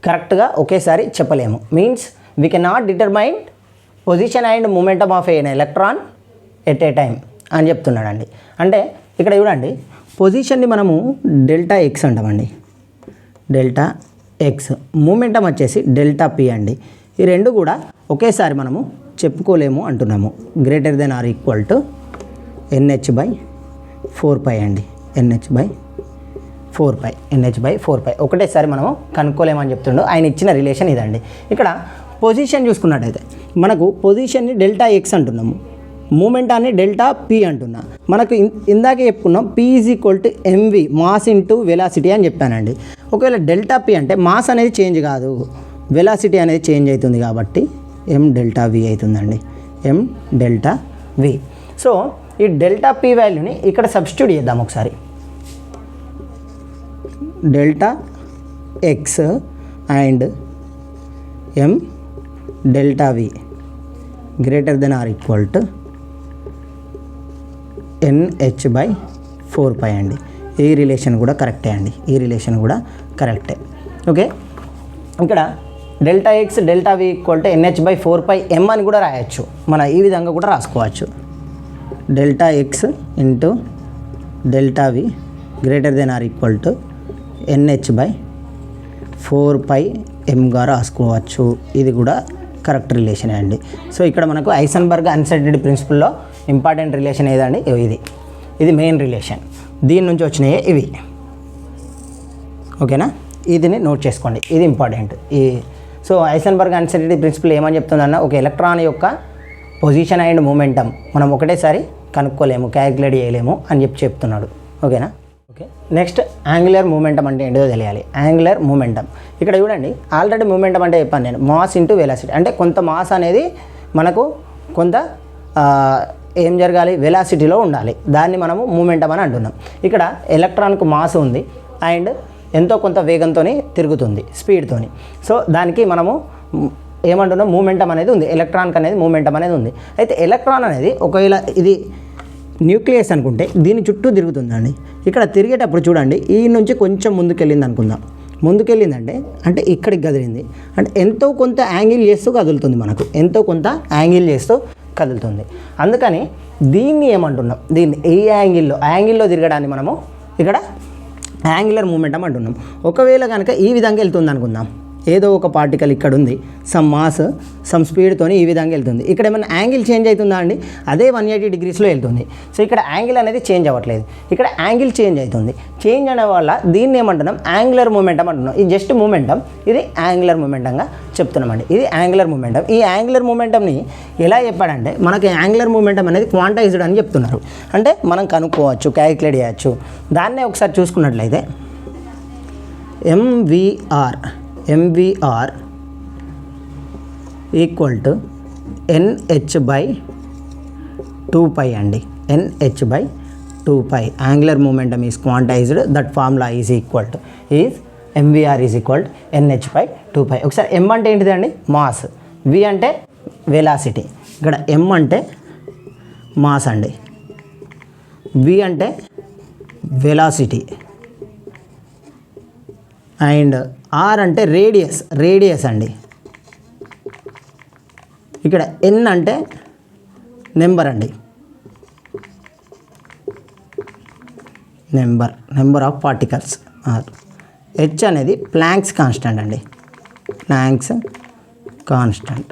కరెక్ట్గా ఒకేసారి చెప్పలేము. Means we can not determine position and momentum of an electron at a time అని చెప్తున్నాడండి. అంటే ఇక్కడ చూడండి పొజిషన్ని మనము డెల్టా ఎక్స్ అంటామండి, డెల్టా ఎక్స్. మూమెంటం వచ్చేసి డెల్టా పి అండి. ఈ రెండు కూడా ఒకేసారి మనము చెప్పుకోలేము అంటున్నాము. Greater than or equal to NH/4π అండి. NH/4π ఒకటేసారి మనము కనుక్కోలేమని చెప్తుండో ఆయన ఇచ్చిన రిలేషన్ ఇదండి. ఇక్కడ పొజిషన్ చూసుకున్నట్టయితే మనకు పొజిషన్ని డెల్టా ఎక్స్ అంటున్నాము, మూమెంటాన్ని డెల్టా పి అంటున్నా. మనకు ఇందాకే చెప్పుకున్నాం P is equal to MV, mass into velocity అని చెప్పానండి. ఒకవేళ డెల్టా పి అంటే మాస్ అనేది చేంజ్ కాదు, వెలాసిటీ అనేది చేంజ్ అవుతుంది కాబట్టి m∆v అవుతుందండి, m∆v. సో ఈ డెల్టా పి వాల్యూని ఇక్కడ సబ్స్టిట్యూట్ చేద్దాం ఒకసారి. Delta X and m∆v greater than or equal to NH/4π అండి. ఈ రిలేషన్ కూడా కరెక్టే అండి, ఈ రిలేషన్ కూడా కరెక్టే. ఓకే, ఇక్కడ delta x delta v equal to NH/4π m అని కూడా రాయొచ్చు. మన ఈ విధంగా కూడా రాసుకోవచ్చు. Delta x into delta v greater than or equal to NH/4π mగా రాసుకోవచ్చు. ఇది కూడా కరెక్ట్ రిలేషనే అండి. సో ఇక్కడ మనకు హైసెన్బర్గ్ అన్సర్టెనిటీ ప్రిన్సిపల్లో ఇంపార్టెంట్ రిలేషన్ ఏదండి? ఇది మెయిన్ రిలేషన్. దీని నుంచి వచ్చినాయి ఇవి. ఓకేనా, ఇదిని నోట్ చేసుకోండి, ఇది important. So Heisenberg uncertainty principle ఏమని చెప్తుందన్న, ఒక ఎలక్ట్రాన్ యొక్క పొజిషన్ అండ్ మూమెంటం మనం ఒకటేసారి కనుక్కోలేము, క్యాలిక్యులేట్ చేయలేము అని చెప్తున్నాడు. ఓకేనా. ఓకే, నెక్స్ట్ యాంగులర్ మూమెంటం అంటే ఏంటో తెలియాలి. యాంగులర్ మూమెంటం ఇక్కడ చూడండి, ఆల్రెడీ మూమెంటం అంటే చెప్పాను నేను, మాస్ ఇంటూ వెలాసిటీ. అంటే కొంత మాస్ అనేది మనకు కొంత ఏం జరగాలి, వెలాసిటీలో ఉండాలి. దాన్ని మనము మూమెంటం అని అంటున్నాం. ఇక్కడ ఎలక్ట్రాన్కు మాస్ ఉంది అండ్ ఎంతో కొంత వేగంతో తిరుగుతుంది, స్పీడ్తోని. సో దానికి మనము ఏమంటున్నాం, మూమెంటం అనేది ఉంది. ఎలక్ట్రాన్కి అనేది మూమెంటం అనేది ఉంది. అయితే ఎలక్ట్రాన్ అనేది ఒకవేళ ఇది న్యూక్లియస్ అనుకుంటే దీని చుట్టూ తిరుగుతుందండి. ఇక్కడ తిరిగేటప్పుడు చూడండి, ఈ నుంచి కొంచెం ముందుకెళ్ళింది అనుకుందాం. ముందుకెళ్ళిందంటే అంటే ఇక్కడికి కదిలింది అంటే ఎంతో కొంత యాంగిల్ చేస్తూ కదులుతుంది, మనకు ఎంతో కొంత యాంగిల్ చేస్తూ కదులుతుంది. అందుకని దీన్ని ఏమంటున్నాం, దీన్ని ఈ యాంగిల్లో తిరగడాన్ని మనము ఇక్కడ యాంగులర్ మూమెంటం అంటున్నాం. ఒకవేళ కనుక ఈ విధంగా వెళ్తుంది అనుకుందాం, ఏదో ఒక పార్టికల్ ఇక్కడ ఉంది, సమ్ మాస్ సమ్ స్పీడ్తో ఈ విధంగా వెళ్తుంది. ఇక్కడ ఏమైనా యాంగిల్ చేంజ్ అవుతుందా అండి? అదే 180 డిగ్రీస్లో వెళ్తుంది. సో ఇక్కడ యాంగిల్ అనేది చేంజ్ అవ్వట్లేదు, ఇక్కడ యాంగిల్ చేంజ్ అవుతుంది. చేంజ్ అనే వల్ల దీన్ని ఏమంటున్నాం, యాంగులర్ మూమెంటం అంటున్నాం. ఇది జస్ట్ మూమెంటం, ఇది యాంగులర్ మూమెంటంగా చెప్తున్నామండి. ఇది యాంగులర్ మూమెంటం. ఈ యాంగులర్ మూమెంటంని ఎలా చెప్పాడంటే, మనకి యాంగులర్ మూమెంటం అనేది క్వాంటైజ్డ్ అని చెప్తున్నారు. అంటే మనం కనుక్కోవచ్చు, క్యాలిక్యులేట్ చేయవచ్చు. దాన్నే ఒకసారి చూసుకున్నట్లయితే MVR ఈక్వల్ టు NH/2π అండి. NH/2π angular momentum is quantised, that formula is equal to MVR is equal to NH/2π. ఒకసారి M అంటే ఏంటిదండి? మాస్. V అంటే వెలాసిటీ. ఇక్కడ M అంటే మాస్ అండి, V అంటే వెలాసిటీ, అండ్ R అంటే రేడియస్ అండి. ఇక్కడ N అంటే నెంబర్ అండి, నెంబర్ ఆఫ్ పార్టికల్స్. H అనేది ప్లాంక్స్ కాన్స్టెంట్ అండి, ప్లాంక్స్ కాన్స్టెంట్.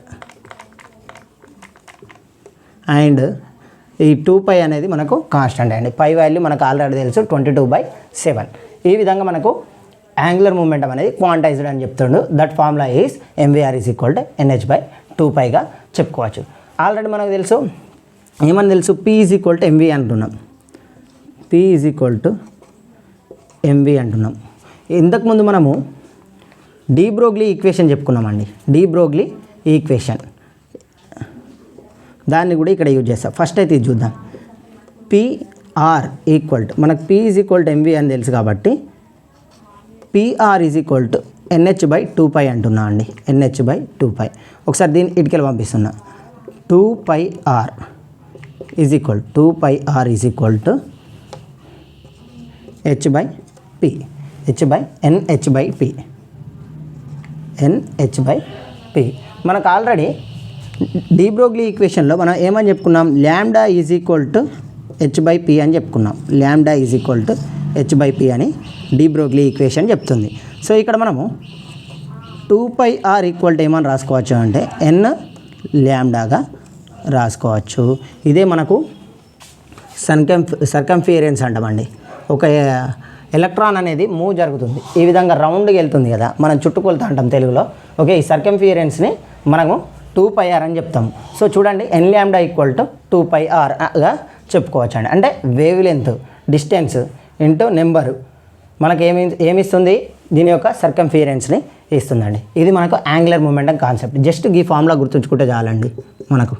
అండ్ ఈ 2π అనేది మనకు కాన్స్టెంట్ అండి. పై వాల్యూ మనకు ఆల్రెడీ తెలుసు 22/7. ఈ విధంగా మనకు యాంగులర్ మూమెంటం అనేది క్వాంటైజ్డ్ అని చెప్తుండు. That formula is MVR is equal to NH/2πగా చెప్పుకోవచ్చు. ఆల్రెడీ మనకు తెలుసు, ఏమని తెలుసు? P is equal to MV అంటున్నాం. P is equal to MV అంటున్నాం. ఇంతకుముందు మనము డి బ్రోగ్లీ ఈక్వేషన్ చెప్పుకున్నామండి. డి బ్రోగ్లీ ఈక్వేషన్ దాన్ని కూడా ఇక్కడ యూజ్ చేస్తాం. ఫస్ట్ అయితే ఇది చూద్దాం. PR ఈక్వల్ టు, మనకు P is equal to MV అని తెలుసు కాబట్టి PR is equal to NH/2π అంటున్నా అండి. NH/2π. ఒకసారి దీన్ని ఇటుకెళ్ళి పంపిస్తున్నా. 2πR is equal to H/P. NH/P. మనకు ఆల్రెడీ డి బ్రోగ్లీ ఈక్వేషన్లో మనం ఏమని చెప్పుకున్నాం? ల్యాండా ఈజ్ ఈక్వల్ టు H/P అని చెప్పుకున్నాం. ల్యాండా ఈజ్ ఈక్వల్ టు H/P అని డి బ్రోగ్లీ ఈక్వేషన్ చెప్తుంది. సో ఇక్కడ మనము 2πR ఈక్వల్ టు ఏమని రాసుకోవచ్చు అంటే N ల్యాండాగా రాసుకోవచ్చు. ఇదే మనకు సర్కంఫియరెన్స్ అంటామండి. ఒక ఎలక్ట్రాన్ అనేది మూవ్ జరుగుతుంది, ఈ విధంగా రౌండ్కి వెళ్తుంది కదా, మనం చుట్టుకొలుతా అంటాం తెలుగులో. ఓకే, ఈ సర్కంఫియరెన్స్ని మనము 2πR అని చెప్తాము. సో చూడండి, N ల్యాండా ఈక్వల్ టు 2πRగా చెప్పుకోవచ్చు అండి. అంటే wave length, distance into number మనకు ఏమిస్తుంది? దీని యొక్క సర్కంఫియరెన్స్ని ఇస్తుందండి. ఇది మనకు యాంగులర్ మూమెంటం కాన్సెప్ట్. జస్ట్ ఈ ఫార్ములా గుర్తుంచుకుంటే చాలండి మనకు.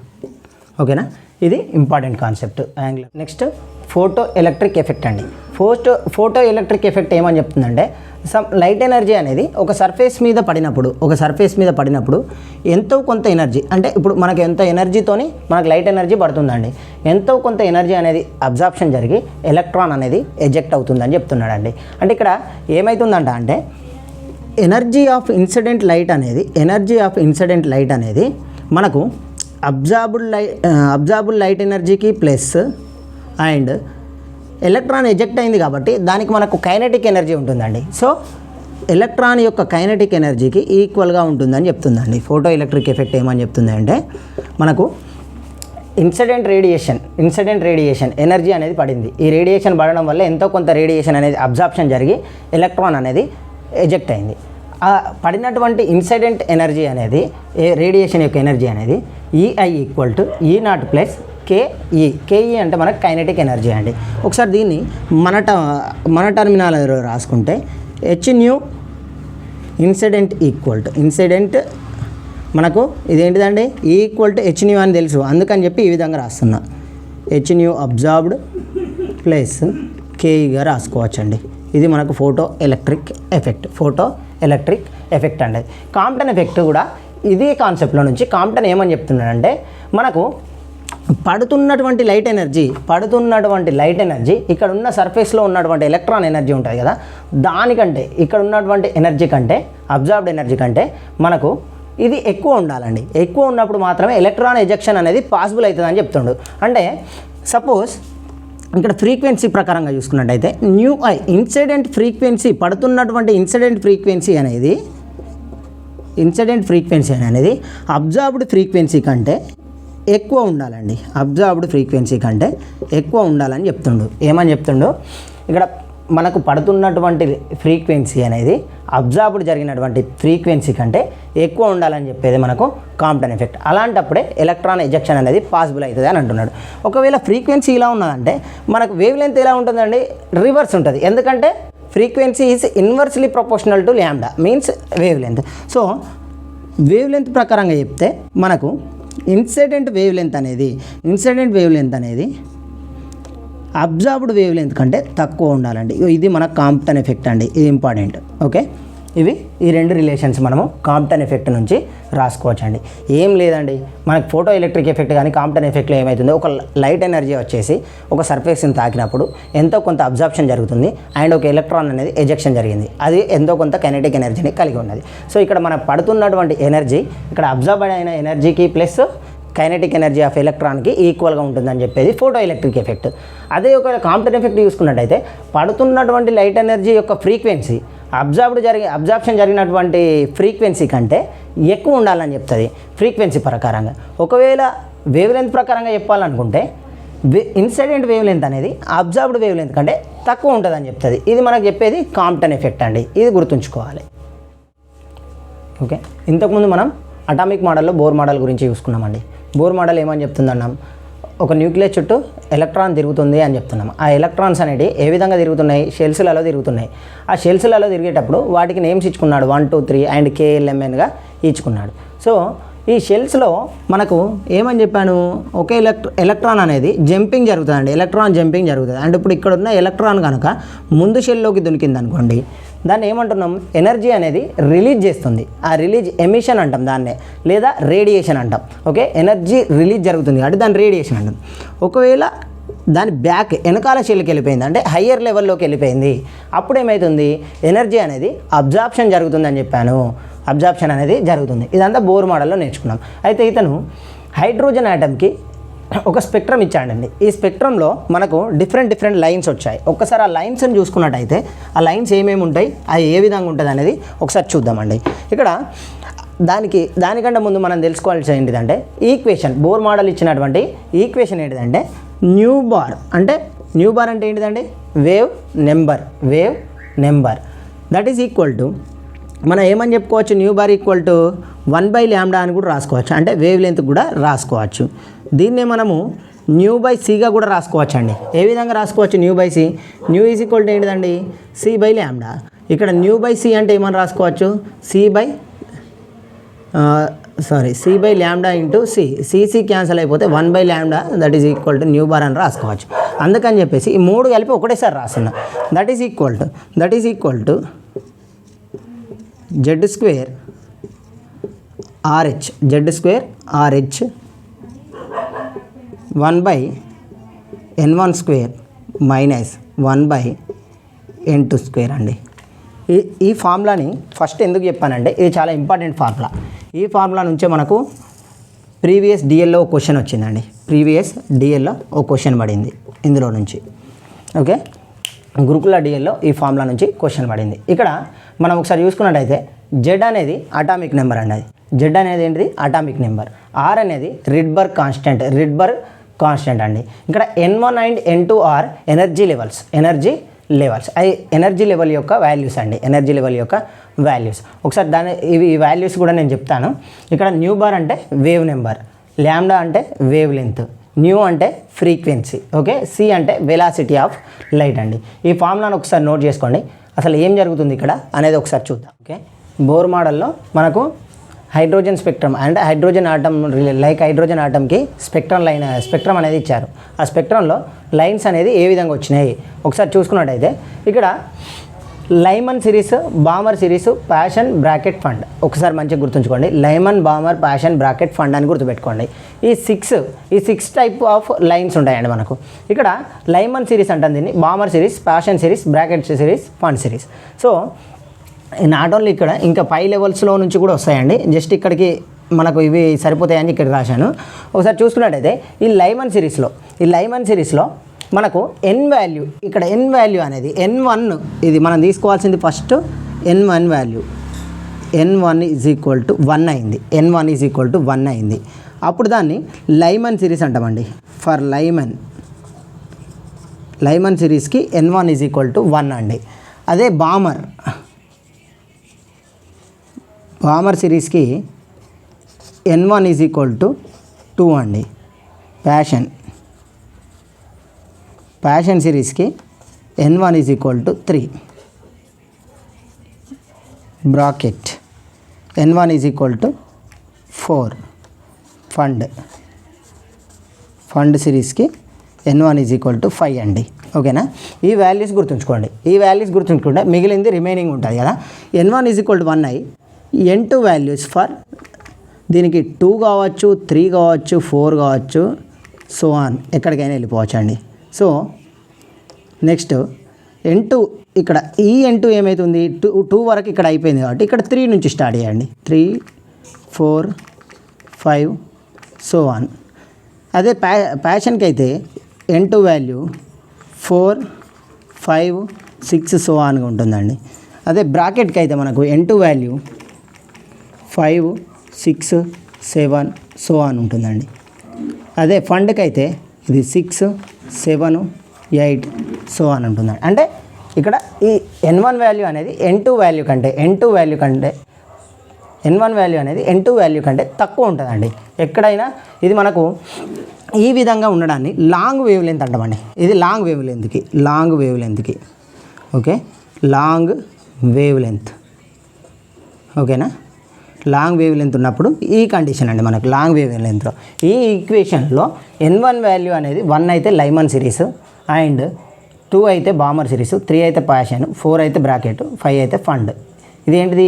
ఓకేనా, ఇది important concept angular. Next photo electric effect అండి. ఫోటో ఎలక్ట్రిక్ ఎఫెక్ట్ ఏమని చెప్తుందంటే, లైట్ ఎనర్జీ అనేది ఒక సర్ఫేస్ మీద పడినప్పుడు ఎంతో కొంత ఎనర్జీ, అంటే ఇప్పుడు మనకు ఎంత ఎనర్జీతోని మనకు లైట్ ఎనర్జీ పడుతుందండి, ఎంతో కొంత ఎనర్జీ అనేది అబ్జార్ప్షన్ జరిగి ఎలక్ట్రాన్ అనేది ఎజెక్ట్ అవుతుందని చెప్తున్నాడండి. అంటే ఇక్కడ ఏమవుతుందంట అంటే ఎనర్జీ ఆఫ్ ఇన్సిడెంట్ లైట్ అనేది మనకు అబ్జార్బుల్ లైట్ ఎనర్జీకి ప్లస్ అండ్ ఎలక్ట్రాన్ ఎజెక్ట్ అయింది కాబట్టి దానికి మనకు కైనెటిక్ ఎనర్జీ ఉంటుందండి. సో ఎలక్ట్రాన్ యొక్క కైనెటిక్ ఎనర్జీకి ఈక్వల్గా ఉంటుందని చెప్తుందండి. ఫోటో ఎలక్ట్రిక్ ఎఫెక్ట్ ఏమని చెప్తుంది అంటే మనకు ఇన్సిడెంట్ రేడియేషన్ ఎనర్జీ అనేది పడింది. ఈ రేడియేషన్ పడడం వల్ల ఎంతో కొంత రేడియేషన్ అనేది అబ్జార్ప్షన్ జరిగి ఎలక్ట్రాన్ అనేది ఎజెక్ట్ అయింది. ఆ పడినటువంటి ఇన్సిడెంట్ ఎనర్జీ అనేది, రేడియేషన్ యొక్క ఎనర్జీ అనేది EI equal to E0 plus KE అంటే మనకు కైనెటిక్ ఎనర్జీ అండి. ఒకసారి దీన్ని మన టర్మినాలజీలో రాసుకుంటే hν ఇన్సిడెంట్ ఈక్వల్ టు మనకు ఇదేంటిదండి ఈక్వల్ టు hν అని తెలుసు, అందుకని చెప్పి ఈ విధంగా రాస్తున్నా. hν absorbed plus KEగా రాసుకోవచ్చండి. ఇది మనకు ఫోటో ఎలక్ట్రిక్ ఎఫెక్ట్ అండి. కాంప్టన్ ఎఫెక్ట్ కూడా ఇదే కాన్సెప్ట్లో నుంచి కాంప్టన్ ఏమని చెప్తున్నాడంటే మనకు పడుతున్నటువంటి లైట్ ఎనర్జీ ఇక్కడ ఉన్న సర్ఫేస్లో ఉన్నటువంటి ఎలక్ట్రాన్ ఎనర్జీ ఉంటుంది కదా, దానికంటే ఇక్కడ ఉన్నటువంటి ఎనర్జీ కంటే, అబ్జార్బ్డ్ ఎనర్జీ కంటే మనకు ఇది ఎక్కువ ఉండాలండి. ఎక్కువ ఉన్నప్పుడు మాత్రమే ఎలక్ట్రాన్ ఎజెక్షన్ అనేది పాసిబుల్ అవుతుందని చెప్తుండు. అంటే సపోజ్ ఇక్కడ ఫ్రీక్వెన్సీ ప్రకారంగా చూసుకున్నట్టయితే న్యూఐ ఇన్సిడెంట్ ఫ్రీక్వెన్సీ, పడుతున్నటువంటి ఇన్సిడెంట్ ఫ్రీక్వెన్సీ అనేది అబ్జార్బ్డ్ ఫ్రీక్వెన్సీ కంటే ఎక్కువ ఉండాలండి. ఉండాలని చెప్తుండు. ఏమని చెప్తుండు ఇక్కడ మనకు పడుతున్నటువంటి ఫ్రీక్వెన్సీ అనేది అబ్జార్బ్డ్ జరిగినటువంటి ఫ్రీక్వెన్సీ కంటే ఎక్కువ ఉండాలని చెప్పేది మనకు కాంప్టన్ ఎఫెక్ట్. అలాంటప్పుడే ఎలక్ట్రాన్ ఎజెక్షన్ అనేది పాసిబుల్ అవుతుంది అని అంటున్నాడు. ఒకవేళ ఫ్రీక్వెన్సీ ఇలా ఉన్నదంటే మనకు వేవ్ లెంత్ ఎలా ఉంటుందండి? రివర్స్ ఉంటుంది. ఎందుకంటే frequency is inversely proportional to ల్యాండా means wave length. So wave length ప్రకారంగా చెప్తే మనకు ఇన్సిడెంట్ వేవ్ లెంత్ అనేది అబ్జార్బ్డ్ వేవ్ లెంత్ కంటే తక్కువ ఉండాలండి. ఇది మన కాంప్టన్ ఎఫెక్ట్ అండి, ఇది ఇంపార్టెంట్. ఓకే, ఇవి ఈ రెండు రిలేషన్స్ మనము కాంప్టన్ ఎఫెక్ట్ నుంచి రాసుకోవచ్చు అండి. ఏం లేదండి, మనకు ఫోటో ఎలక్ట్రిక్ ఎఫెక్ట్ కానీ కాంప్టన్ ఎఫెక్ట్లో ఏమవుతుందో, ఒక లైట్ ఎనర్జీ వచ్చేసి ఒక సర్ఫేస్ని తాకినప్పుడు ఎంతో కొంత అబ్జార్ప్షన్ జరుగుతుంది అండ్ ఒక ఎలక్ట్రాన్ అనేది ఎజెక్షన్ జరిగింది, అది ఎంతో కొంత కైనెటిక్ ఎనర్జీని కలిగి ఉన్నది. సో ఇక్కడ మనకు పడుతున్నటువంటి ఎనర్జీ ఇక్కడ అబ్జార్బ్ అయిన ఎనర్జీకి ప్లస్ కైనెటిక్ ఎనర్జీ ఆఫ్ ఎలక్ట్రాన్కి ఈక్వల్గా ఉంటుందని చెప్పేది ఫోటో ఎలక్ట్రిక్ ఎఫెక్ట్. అదే ఒక కాంప్టన్ ఎఫెక్ట్ చూసుకున్నట్టయితే పడుతున్నటువంటి లైట్ ఎనర్జీ యొక్క ఫ్రీక్వెన్సీ అబ్జార్ప్షన్ జరిగినటువంటి ఫ్రీక్వెన్సీ కంటే ఎక్కువ ఉండాలని చెప్తుంది ఫ్రీక్వెన్సీ ప్రకారంగా. ఒకవేళ వేవ్ లెంత్ ప్రకారంగా చెప్పాలనుకుంటే ఇన్సిడెంట్ వేవ్ లెంత్ అనేది అబ్జార్బ్డ్ వేవ్ లెంత్ కంటే తక్కువ ఉంటుందని చెప్తుంది. ఇది మనకు చెప్పేది కాంప్టన్ ఎఫెక్ట్ అండి, ఇది గుర్తుంచుకోవాలి. ఓకే, ఇంతకుముందు మనం అటామిక్ మోడల్లో బోర్ మోడల్ గురించి చూసుకున్నామండి. బోర్ మోడల్ ఏమని చెప్తుందన్నాం, ఒక న్యూక్లియస్ చుట్టూ ఎలక్ట్రాన్ తిరుగుతుంది అని చెప్తున్నాం. ఆ ఎలక్ట్రాన్స్ అనేవి ఏ విధంగా తిరుగుతున్నాయి, షెల్స్లలో తిరుగుతున్నాయి. ఆ షెల్స్లలో తిరిగేటప్పుడు వాటికి నేమ్స్ ఇచ్చుకున్నాడు, 1 2 3 అండ్ KLMNగా ఇచ్చుకున్నాడు. సో ఈ షెల్స్లో మనకు ఏమని చెప్పాను, ఒకే ఎలక్ట్రాన్ అనేది జంపింగ్ జరుగుతుందండి, ఎలక్ట్రాన్ జంపింగ్ జరుగుతుంది. అంటే ఇప్పుడు ఇక్కడ ఉన్న ఎలక్ట్రాన్ కనుక ముందు షెల్లోకి దునికింది అనుకోండి, దాన్ని ఏమంటున్నాం, ఎనర్జీ అనేది రిలీజ్ చేస్తుంది. ఆ రిలీజ్ ఎమిషన్ అంటాం దాన్నే, లేదా రేడియేషన్ అంటాం. ఓకే, ఎనర్జీ రిలీజ్ జరుగుతుంది కాబట్టి దాన్ని రేడియేషన్ అంటాం. ఒకవేళ దాని బ్యాక్ వెనకాల షెల్కి వెళ్ళిపోయింది, అంటే హయ్యర్ లెవెల్లోకి వెళ్ళిపోయింది, అప్పుడు ఏమవుతుంది, ఎనర్జీ అనేది అబ్జార్ప్షన్ జరుగుతుందని చెప్పాను. అబ్జార్ప్షన్ అనేది జరుగుతుంది. ఇదంతా బోర్ మోడల్లో నేర్చుకున్నాం. అయితే ఇతను హైడ్రోజన్ ఆటమ్కి ఒక స్పెక్ట్రమ్ ఇచ్చాడండి. ఈ స్పెక్ట్రంలో మనకు డిఫరెంట్ లైన్స్ వచ్చాయి. ఒక్కసారి ఆ లైన్స్ని చూసుకున్నట్టయితే ఆ లైన్స్ ఏమేమి ఉంటాయి, అది ఏ విధంగా ఉంటుంది అనేది ఒకసారి చూద్దామండి. ఇక్కడ దానికంటే ముందు మనం తెలుసుకోవాల్సి ఏంటిదంటే ఈక్వేషన్, బోర్ మోడల్ ఇచ్చినటువంటి ఈక్వేషన్ ఏంటిదంటే న్యూ బార్ అంటే ఏంటిదండి, wave number that is equal to, మనం ఏమని చెప్పుకోవచ్చు, న్యూ బార్ ఈక్వల్ టు 1/λ అని కూడా రాసుకోవచ్చు, అంటే వేవ్ లెంత్ కూడా రాసుకోవచ్చు. దీన్నే మనము న్యూ బై సిగా కూడా రాసుకోవచ్చు అండి. ఏ విధంగా రాసుకోవచ్చు, nu by c, nu is equal to ఏంటిదండి, C/λ. ఇక్కడ న్యూ బై సి అంటే ఏమని రాసుకోవచ్చు, C/λ ఇంటూ సి క్యాన్సల్ అయిపోతే 1/λ that is equal to nu bar అని రాసుకోవచ్చు. అందుకని చెప్పేసి ఈ మూడు కలిపి ఒకటేసారి రాస్తున్నా. That is equal to Z² RH 1/N1² minus 1/N2² అండి. ఈ ఫార్ములాని ఫస్ట్ ఎందుకు చెప్పానంటే ఇది చాలా ఇంపార్టెంట్ ఫార్ములా. ఈ ఫార్ములా నుంచే మనకు ప్రీవియస్ డిఎల్లో ఒక క్వశ్చన్ వచ్చిందండి. ఒక క్వశ్చన్ పడింది ఇందులో నుంచి. ఓకే, గురుకుల డిఎల్లో ఈ ఫార్ములా నుంచి క్వశ్చన్ పడింది. ఇక్కడ మనం ఒకసారి చూసుకున్నట్టయితే జెడ్ అనేది అటామిక్ నెంబర్ అండి. అది జెడ్ అనేది ఏంటిది, అటామిక్ నెంబర్. ఆర్ అనేది రిడ్బర్గ్ కాన్స్టెంట్ అండి. ఇక్కడ N1 and N2 are energy levels అవి ఎనర్జీ లెవెల్ యొక్క వాల్యూస్. ఒకసారి ఇవి వాల్యూస్ కూడా నేను చెప్తాను. ఇక్కడ న్యూ బార్ అంటే వేవ్ నెంబర్, ల్యాండా అంటే వేవ్ లెంత్, న్యూ అంటే ఫ్రీక్వెన్సీ, ఓకే, సి అంటే వెలాసిటీ ఆఫ్ లైట్ అండి. ఈ ఫార్ములాను ఒకసారి నోట్ చేసుకోండి. అసలు ఏం జరుగుతుంది ఇక్కడ అనేది ఒకసారి చూద్దాం. ఓకే, బోర్ మోడల్లో మనకు హైడ్రోజన్ స్పెక్ట్రమ్ అంటే హైడ్రోజన్ ఆటమ్కి స్పెక్ట్రమ్ అనేది ఇచ్చారు. ఆ స్పెక్ట్రంలో లైన్స్ అనేది ఏ విధంగా వచ్చినాయి ఒకసారి చూసుకున్నట్టయితే ఇక్కడ Lyman series, Balmer series, passion bracket fund ఒకసారి మంచిగా గుర్తుంచుకోండి. Lyman, Balmer, passion bracket fund అని గుర్తుపెట్టుకోండి. ఈ సిక్స్ టైప్ ఆఫ్ లైన్స్ ఉంటాయండి మనకు. ఇక్కడ లైమన్ సిరీస్ అంటాం దీన్ని, Balmer series, passion series, bracket series, fund series. So not only ఇక్కడ ఇంకా పై లెవెల్స్లో నుంచి కూడా వస్తాయండి. జస్ట్ ఇక్కడికి మనకు ఇవి సరిపోతాయని ఇక్కడ రాశాను. ఒకసారి చూసుకున్నట్టయితే ఈ లైమన్ సిరీస్లో మనకు ఎన్ వాల్యూ, ఇక్కడ ఎన్ వాల్యూ అనేది N1, ఇది మనం తీసుకోవాల్సింది first N1 value. N1 is equal to 1 అయింది. అప్పుడు దాన్ని లైమన్ సిరీస్ అంటామండి. ఫర్ లైమన్ సిరీస్కి N1 ఈజ్ ఈక్వల్ టు 1 అండి. అదే బామర్ సిరీస్కి N1 ఈజ్ ఈక్వల్ టు 2 అండి. ప్యాషన్ సిరీస్కి N1 is equal to 3. Brackett N1 is equal to 4 Pfund సిరీస్కి n1 ఈజ్ ఈక్వల్ టు 5 అండి. ఓకేనా, ఈ వాల్యూస్ గుర్తుంచుకోండి. ఈ వాల్యూస్ గుర్తుంచుకుంటే మిగిలింది రిమైనింగ్ ఉంటుంది కదా. n1 ఈజ్ ఈక్వల్ టు 1 అయ్యి n2 వాల్యూస్ ఫర్ దీనికి 2 కావచ్చు, 3 కావచ్చు, 4 కావచ్చు, సో ఆన్ ఎక్కడికైనా వెళ్ళిపోవచ్చు అండి. సో నెక్స్ట్ n2 ఇక్కడ ఈ n2 ఏమవుతుంది, 2 వరకు ఇక్కడ అయిపోయింది కాబట్టి ఇక్కడ 3 నుంచి స్టార్ట్ చేయండి. 3, 4, 5 సో ఆన్. అదే ప్యాషన్కి అయితే n2 వాల్యూ 4, 5, 6 సో ఆన్గా ఉంటుందండి. అదే బ్రాకెట్కి అయితే మనకు n2 వాల్యూ 5, 6, 7 సో ఆన్ ఉంటుందండి. అదే ఫండ్కి అయితే ఇది 6, 7, 8 సో ఆన్ ఉంటుందండి. అంటే ఇక్కడ ఈ n1 వాల్యూ అనేది n2 వాల్యూ కంటే n1 వాల్యూ అనేది n2 వాల్యూ కంటే తక్కువ ఉంటుందండి. ఎక్కడైనా ఇది మనకు ఈ విధంగా ఉండడాన్ని లాంగ్ వేవ్ లెంత్ అంటామండి. ఇది లాంగ్ వేవ్ లెంత్కి ఓకే, లాంగ్ వేవ్ లెంత్. ఓకేనా, లాంగ్ వేవ్ లెంత్ ఉన్నప్పుడు ఈ కండిషన్ అండి మనకు లాంగ్ వేవ్ లెంత్లో ఈ ఈక్వేషన్లో n1 వాల్యూ అనేది 1 అయితే లైమన్ సిరీస్ అండ్ 2 అయితే బామర్ సిరీస్, 3 అయితే ప్యాషన్, 4 అయితే బ్రాకెట్, 5 అయితే ఫండ్. ఇదేంటిది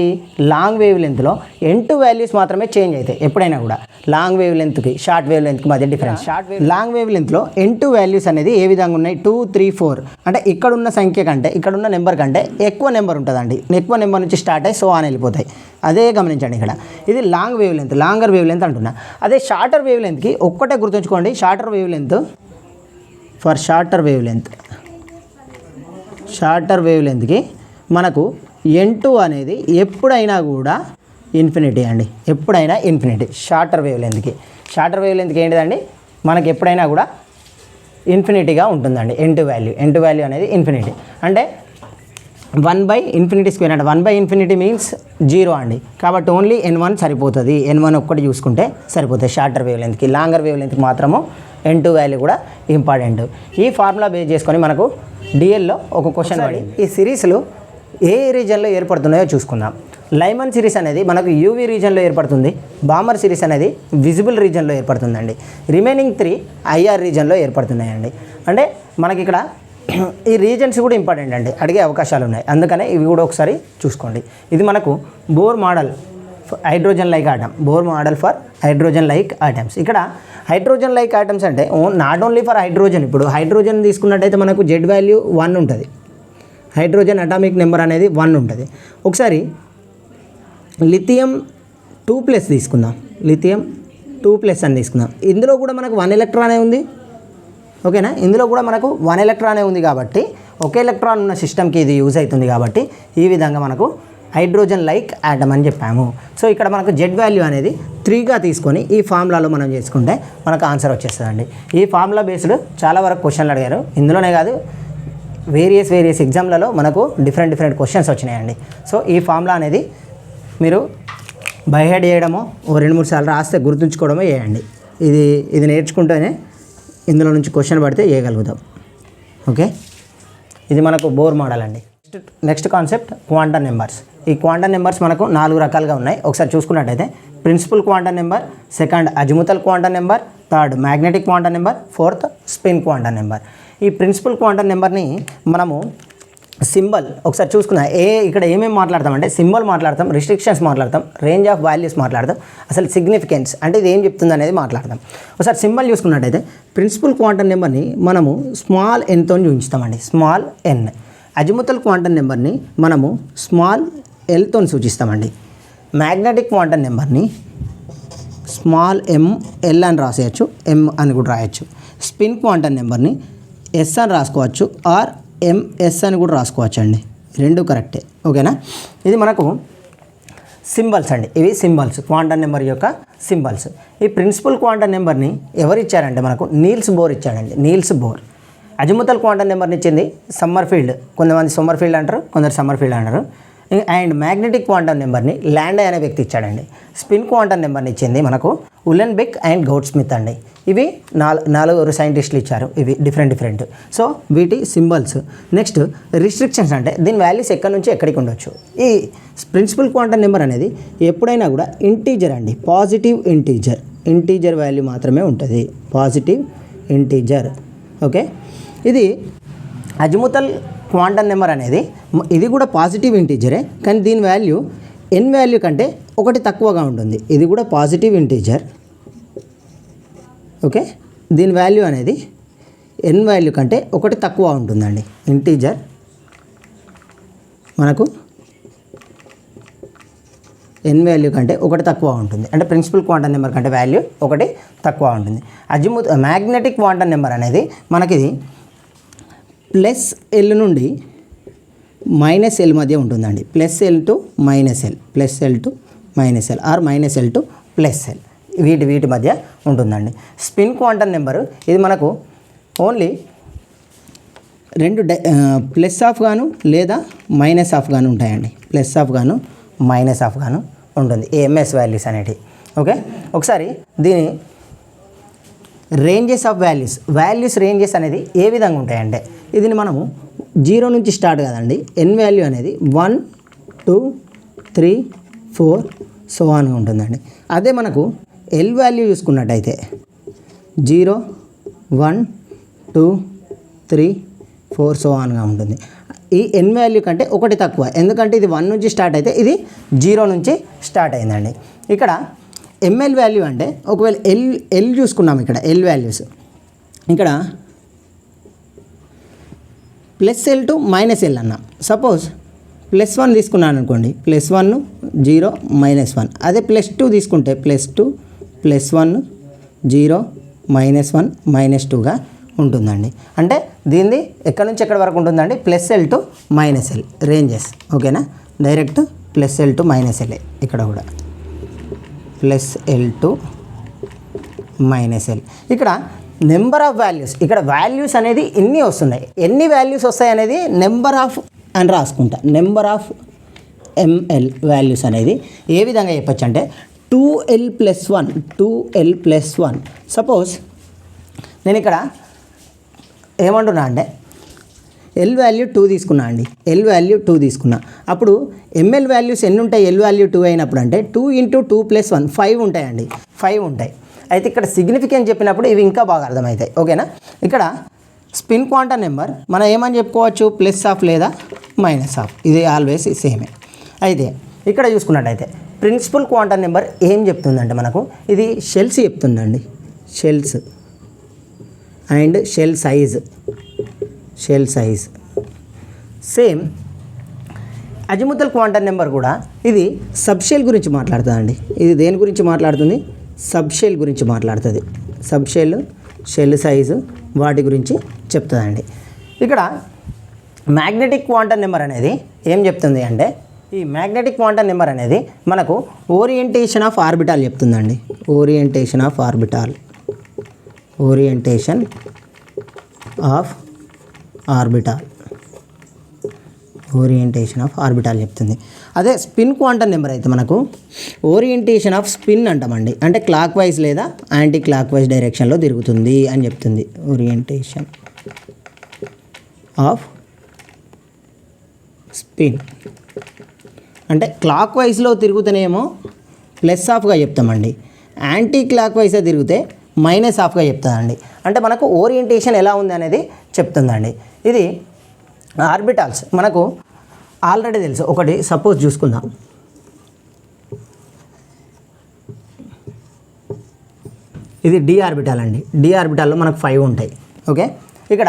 లాంగ్ వేవ్ లెంత్లో n2 వాల్యూస్ మాత్రమే చేంజ్ అవుతాయి. ఎప్పుడైనా కూడా లాంగ్ వేవ్ లెంత్కి షార్ట్ వేవ్ లెంత్కి మధ్య డిఫరెన్స్. లాంగ్ వేవ్ లెంత్లో n2 వాల్యూస్ అనేది ఏ విధంగా ఉన్నాయి, 2, 3, 4 అంటే ఇక్కడున్న సంఖ్య కంటే ఇక్కడున్న నెంబర్ కంటే ఎక్కువ నెంబర్ ఉంటుందండి. ఎక్కువ నెంబర్ నుంచి స్టార్ట్ అయ్యి సో ఆన్ వెళ్ళిపోతాయి. అదే గమనించండి ఇక్కడ ఇది long wave length, longer wave length అంటున్నా. అదే షార్టర్ వేవ్ లెంత్కి ఒక్కటే గుర్తుంచుకోండి, షార్టర్ వేవ్ లెంత్కి మనకు n2 అనేది ఎప్పుడైనా కూడా ఇన్ఫినిటీ అండి, ఎప్పుడైనా ఇన్ఫినిటీ. షార్టర్ వేవ్ లెంత్కి ఏంటిదండి మనకి ఎప్పుడైనా కూడా ఇన్ఫినిటీగా ఉంటుందండి. n2 వాల్యూ అనేది ఇన్ఫినిటీ. అంటే 1/∞² అంటే 1/∞ మీన్స్ 0 అండి. కాబట్టి ఓన్లీ n1 సరిపోతుంది, n1 ఒక్కటి చూసుకుంటే సరిపోతుంది షార్టర్ వేవ్ లెంత్కి. లాంగర్ వేవ్ లెంత్కి మాత్రము n2 వాల్యూ కూడా ఇంపార్టెంట్. ఈ ఫార్ములా బేస్ చేసుకొని మనకు డిఎల్లో ఒక క్వశ్చన్ పడి ఈ సిరీస్లు ఏ రీజన్లో ఏర్పడుతున్నాయో చూసుకుందాం. లైమన్ సిరీస్ అనేది మనకు యూవీ రీజన్లో ఏర్పడుతుంది. బామర్ సిరీస్ అనేది విజిబుల్ రీజన్లో ఏర్పడుతుందండి. రిమైనింగ్ 3 ఐఆర్ రీజన్లో ఏర్పడుతున్నాయండి. అంటే మనకి ఇక్కడ ఈ రీజన్స్ కూడా ఇంపార్టెంట్ అండి, అడిగే అవకాశాలు ఉన్నాయి. అందుకనే ఇవి కూడా ఒకసారి చూసుకోండి. ఇది మనకు Bohr model hydrogen like atom, Bohr model for hydrogen like atoms. ఇక్కడ హైడ్రోజన్ లైక్ ఆటమ్స్ అంటే నాట్ ఓన్లీ ఫర్ హైడ్రోజన్. ఇప్పుడు హైడ్రోజన్ తీసుకున్నట్టయితే మనకు జెడ్ వాల్యూ 1 ఉంటుంది, హైడ్రోజన్ అటామిక్ నెంబర్ అనేది 1 ఉంటుంది. ఒకసారి లిథియం 2+ తీసుకుందాం, లిథియం 2+ అని తీసుకుందాం. ఇందులో కూడా మనకు 1 ఎలక్ట్రానే ఉంది. ఓకేనా, ఇందులో కూడా మనకు 1 ఎలక్ట్రానే ఉంది కాబట్టి ఒకే ఎలక్ట్రాన్ ఉన్న సిస్టమ్కి ఇది యూజ్ అవుతుంది. కాబట్టి ఈ విధంగా మనకు హైడ్రోజన్ లైక్ ఆటమ్ అని చెప్పాము. సో ఇక్కడ మనకు జెడ్ వాల్యూ అనేది 3గా తీసుకొని ఈ ఫార్ములాలో మనం చేసుకుంటే మనకు ఆన్సర్ వచ్చేస్తుందండి. ఈ ఫార్ములా బేస్డ్ చాలా వరకు క్వశ్చన్లు అడిగారు. ఇందులోనే కాదు వేరియస్ ఎగ్జామ్లలో మనకు డిఫరెంట్ క్వశ్చన్స్ వచ్చినాయండి. సో ఈ ఫార్ములా అనేది మీరు బై హెడ్ చేయడమో 2-3 సార్లు రాస్తే గుర్తుంచుకోవడమో చేయండి. ఇది నేర్చుకుంటేనే ఇందులో నుంచి క్వశ్చన్ పడితే చేయగలుగుతాం. ఓకే, ఇది మనకు బోర్ మోడల్ అండి. Next concept quantum numbers. ఈ క్వాంటమ్ నెంబర్స్ మనకు 4 రకాలుగా ఉన్నాయి. ఒకసారి చూసుకున్నట్టయితే principal quantum number, second azimuthal quantum number, third magnetic quantum number, fourth spin quantum number. ఈ ప్రిన్సిపల్ క్వాంటమ్ నెంబర్ని మనము సింబల్ ఒకసారి చూసుకుందాం. ఇక్కడ ఏమేమి మాట్లాడతామంటే సింబల్ మాట్లాడతాం, రిస్ట్రిక్షన్స్ మాట్లాడతాం, రేంజ్ ఆఫ్ వాల్యూస్ మాట్లాడతాం, అసలు సిగ్నిఫికెన్స్ అంటే ఇది ఏం చెప్తుంది అనేది మాట్లాడతాం. ఒకసారి సింబల్ చూసుకున్నట్టయితే ప్రిన్సిపల్ క్వాంటమ్ నెంబర్ని మనము స్మాల్ ఎన్తో చూపిస్తామండి, స్మాల్ ఎన్. అజిముతల్ క్వాంటమ్ నెంబర్ని మనము స్మాల్ ఎల్తో సూచిస్తామండి. మ్యాగ్నెటిక్ క్వాంటమ్ నెంబర్ని స్మాల్ ఎల్ అని రాసేయచ్చు, ఎం అని కూడా రాయొచ్చు. స్పిన్ క్వాంటమ్ నెంబర్ని ఎస్ అని రాసుకోవచ్చు, ఆర్ ఎంఎస్ అని కూడా రాసుకోవచ్చు అండి, రెండు కరెక్టే. ఓకేనా, ఇది మనకు సింబల్స్ అండి. ఇవి సింబల్స్, క్వాంటమ్ నెంబర్ యొక్క సింబల్స్. ఈ ప్రిన్సిపల్ క్వాంటమ్ నెంబర్ని ఎవరు ఇచ్చారంటే మనకు నీల్స్ బోర్ ఇచ్చాడండి, నీల్స్ బోర్. అజిముతల్ క్వాంటమ్ నెంబర్ని ఇచ్చింది సమ్మర్ఫీల్డ్, కొంతమంది సమ్మర్ఫీల్డ్ అంటారు, కొందరు సమ్మర్ఫీల్డ్ అంటారు. అండ్ మ్యాగ్నెటిక్ క్వాంటమ్ నెంబర్ని ల్యాండే అనే వ్యక్తి ఇచ్చాడండి. స్పిన్ క్వాంటమ్ నెంబర్ని ఇచ్చింది మనకు ఉలెన్బెక్ అండ్ గౌడ్స్మిత్ అండి. ఇవి నాలుగు సైంటిస్టులు ఇచ్చారు, ఇవి డిఫరెంట్. సో వీటి సింబల్స్. నెక్స్ట్ రిస్ట్రిక్షన్స్ అంటే దీని వాల్యూస్ ఎక్కడి నుంచి ఎక్కడికి ఉండొచ్చు. ఈ ప్రిన్సిపల్ క్వాంటమ్ నెంబర్ అనేది ఎప్పుడైనా కూడా ఇంటీజర్ అండి, పాజిటివ్ ఇంటీజర్ వాల్యూ మాత్రమే ఉంటుంది, పాజిటివ్ ఇంటీజర్. ఓకే, ఇది అజిముతల్ క్వాంటమ్ నెంబర్ అనేది ఇది కూడా పాజిటివ్ ఇంటీజరే, కానీ దీని వాల్యూ n వాల్యూ కంటే ఒకటి తక్కువగా ఉంటుంది. ఇది కూడా పాజిటివ్ ఇంటీజర్. ఓకే, దీని వాల్యూ అనేది n వాల్యూ కంటే ఒకటి తక్కువ ఉంటుందండి. ఇంటీజర్ మనకు n వాల్యూ కంటే ఒకటి తక్కువ ఉంటుంది, అంటే ప్రిన్సిపల్ క్వాంటమ్ నెంబర్ కంటే వాల్యూ ఒకటి తక్కువ ఉంటుంది. మ్యాగ్నెటిక్ క్వాంటమ్ నెంబర్ అనేది మనకిది +L నుండి -L మధ్య ఉంటుందండి. +L to -L, +L to -L or -L to +L, వీటి మధ్య ఉంటుందండి. స్పిన్ క్వాంటమ్ నెంబరు ఇది మనకు ఓన్లీ రెండు ప్లస్ ఆఫ్ గాను లేదా మైనస్ ఆఫ్ గాను ఉంటాయండి. ప్లస్ ఆఫ్ గాను మైనస్ ఆఫ్ గాను ఉంటుంది AMS వాల్యూస్ అనేటివి. ఓకే, ఒకసారి దీని రేంజెస్ ఆఫ్ వాల్యూస్ రేంజెస్ అనేది ఏ విధంగా ఉంటాయంటే ఇది మనము 0 నుంచి స్టార్ట్ కదండి. n వాల్యూ అనేది 1 2 3 4 సో ఆన్గా ఉంటుందండి. అదే మనకు L వాల్యూ చూసుకున్నట్టయితే 0 1 2 3 4 సో ఆన్గా ఉంటుంది. ఈ n వాల్యూ కంటే ఒకటి తక్కువ, ఎందుకంటే ఇది 1 నుంచి స్టార్ట్ అయితే ఇది 0 నుంచి స్టార్ట్ అయిందండి. ఇక్కడ ML వాల్యూ అంటే ఒకవేళ L చూసుకున్నాం, ఇక్కడ L వాల్యూస్ ఇక్కడ +L to -L అన్నాం. సపోజ్ +1 తీసుకున్నాను అనుకోండి, +1 0 -1. అదే +2 తీసుకుంటే +2 +1 0 -1 -2గా ఉంటుందండి. అంటే దీనిది ఎక్కడి నుంచి ఎక్కడి వరకు ఉంటుందండి, +L to -L రేంజెస్. ఓకేనా, డైరెక్ట్ +L to -L ఇక్కడ కూడా +L to -L. ఇక్కడ నెంబర్ ఆఫ్ వాల్యూస్, ఇక్కడ వాల్యూస్ అనేది ఎన్ని వస్తున్నాయి, ఎన్ని వాల్యూస్ వస్తాయి అనేది నెంబర్ ఆఫ్ అని రాసుకుంటా. నెంబర్ ఆఫ్ ML వాల్యూస్ అనేది ఏ విధంగా చెప్పచ్చు అంటే 2L+1. సపోజ్ నేను ఇక్కడ ఏమంటున్నా అంటే L వాల్యూ 2 తీసుకున్నా అండి, L వాల్యూ 2 తీసుకున్నా. అప్పుడు ML వాల్యూస్ ఎన్ని ఉంటాయి, L వాల్యూ 2 అయినప్పుడు అంటే 2 × 2 + 1 5 ఉంటాయండి, 5 ఉంటాయి. అయితే ఇక్కడ సిగ్నిఫికెన్స్ చెప్పినప్పుడు ఇవి ఇంకా బాగా అర్థమవుతాయి. ఓకేనా, ఇక్కడ స్పిన్ క్వాంటమ్ నెంబర్ మనం ఏమని చెప్పుకోవచ్చు, ప్లస్ ఆఫ్ లేదా మైనస్ ఆఫ్, ఇది ఆల్వేస్ సేమే. అయితే ఇక్కడ చూసుకున్నట్టయితే ప్రిన్సిపల్ క్వాంటమ్ నెంబర్ ఏం చెప్తుందంటే మనకు ఇది షెల్స్ చెప్తుందండి, shells and shell size. Same azimuthal quantum number కూడా ఇది సబ్షెల్ గురించి మాట్లాడుతుందండి. ఇది దేని గురించి మాట్లాడుతుంది, సబ్షెల్ గురించి మాట్లాడుతుంది. సబ్షెల్, షెల్ సైజు వాటి గురించి చెప్తుందండి. ఇక్కడ మ్యాగ్నెటిక్ క్వాంటమ్ నెంబర్ అనేది ఏం చెప్తుంది అంటే ఈ మ్యాగ్నెటిక్ క్వాంటమ్ నెంబర్ అనేది మనకు ఓరియంటేషన్ ఆఫ్ ఆర్బిటాల్ చెప్తుందండి. ఓరియంటేషన్ ఆఫ్ ఆర్బిటాల్ చెప్తుంది. అదే స్పిన్ క్వాంటమ్ నెంబర్ అయితే మనకు ఓరియంటేషన్ ఆఫ్ స్పిన్ అంటామండి, అంటే క్లాక్ వైజ్ లేదా యాంటీ క్లాక్ వైజ్ డైరెక్షన్లో తిరుగుతుంది అని చెప్తుంది. ఓరియంటేషన్ ఆఫ్ స్పిన్ అంటే క్లాక్ వైజ్లో తిరుగుతూనేమో ప్లస్ ఆఫ్గా చెప్తామండి, యాంటీ క్లాక్ వైజ్గా తిరిగితే మైనస్ ఆఫ్గా చెప్తుందండి. అంటే మనకు ఓరియంటేషన్ ఎలా ఉంది అనేది చెప్తుందండి. ఇది ఆర్బిటాల్స్ మనకు ఆల్రెడీ తెలుసు. ఒకటి సపోజ్ చూసుకుందాం, ఇది డి ఆర్బిటాల్ అండి. డి ఆర్బిటాల్లో మనకు 5 ఉంటాయి. ఓకే, ఇక్కడ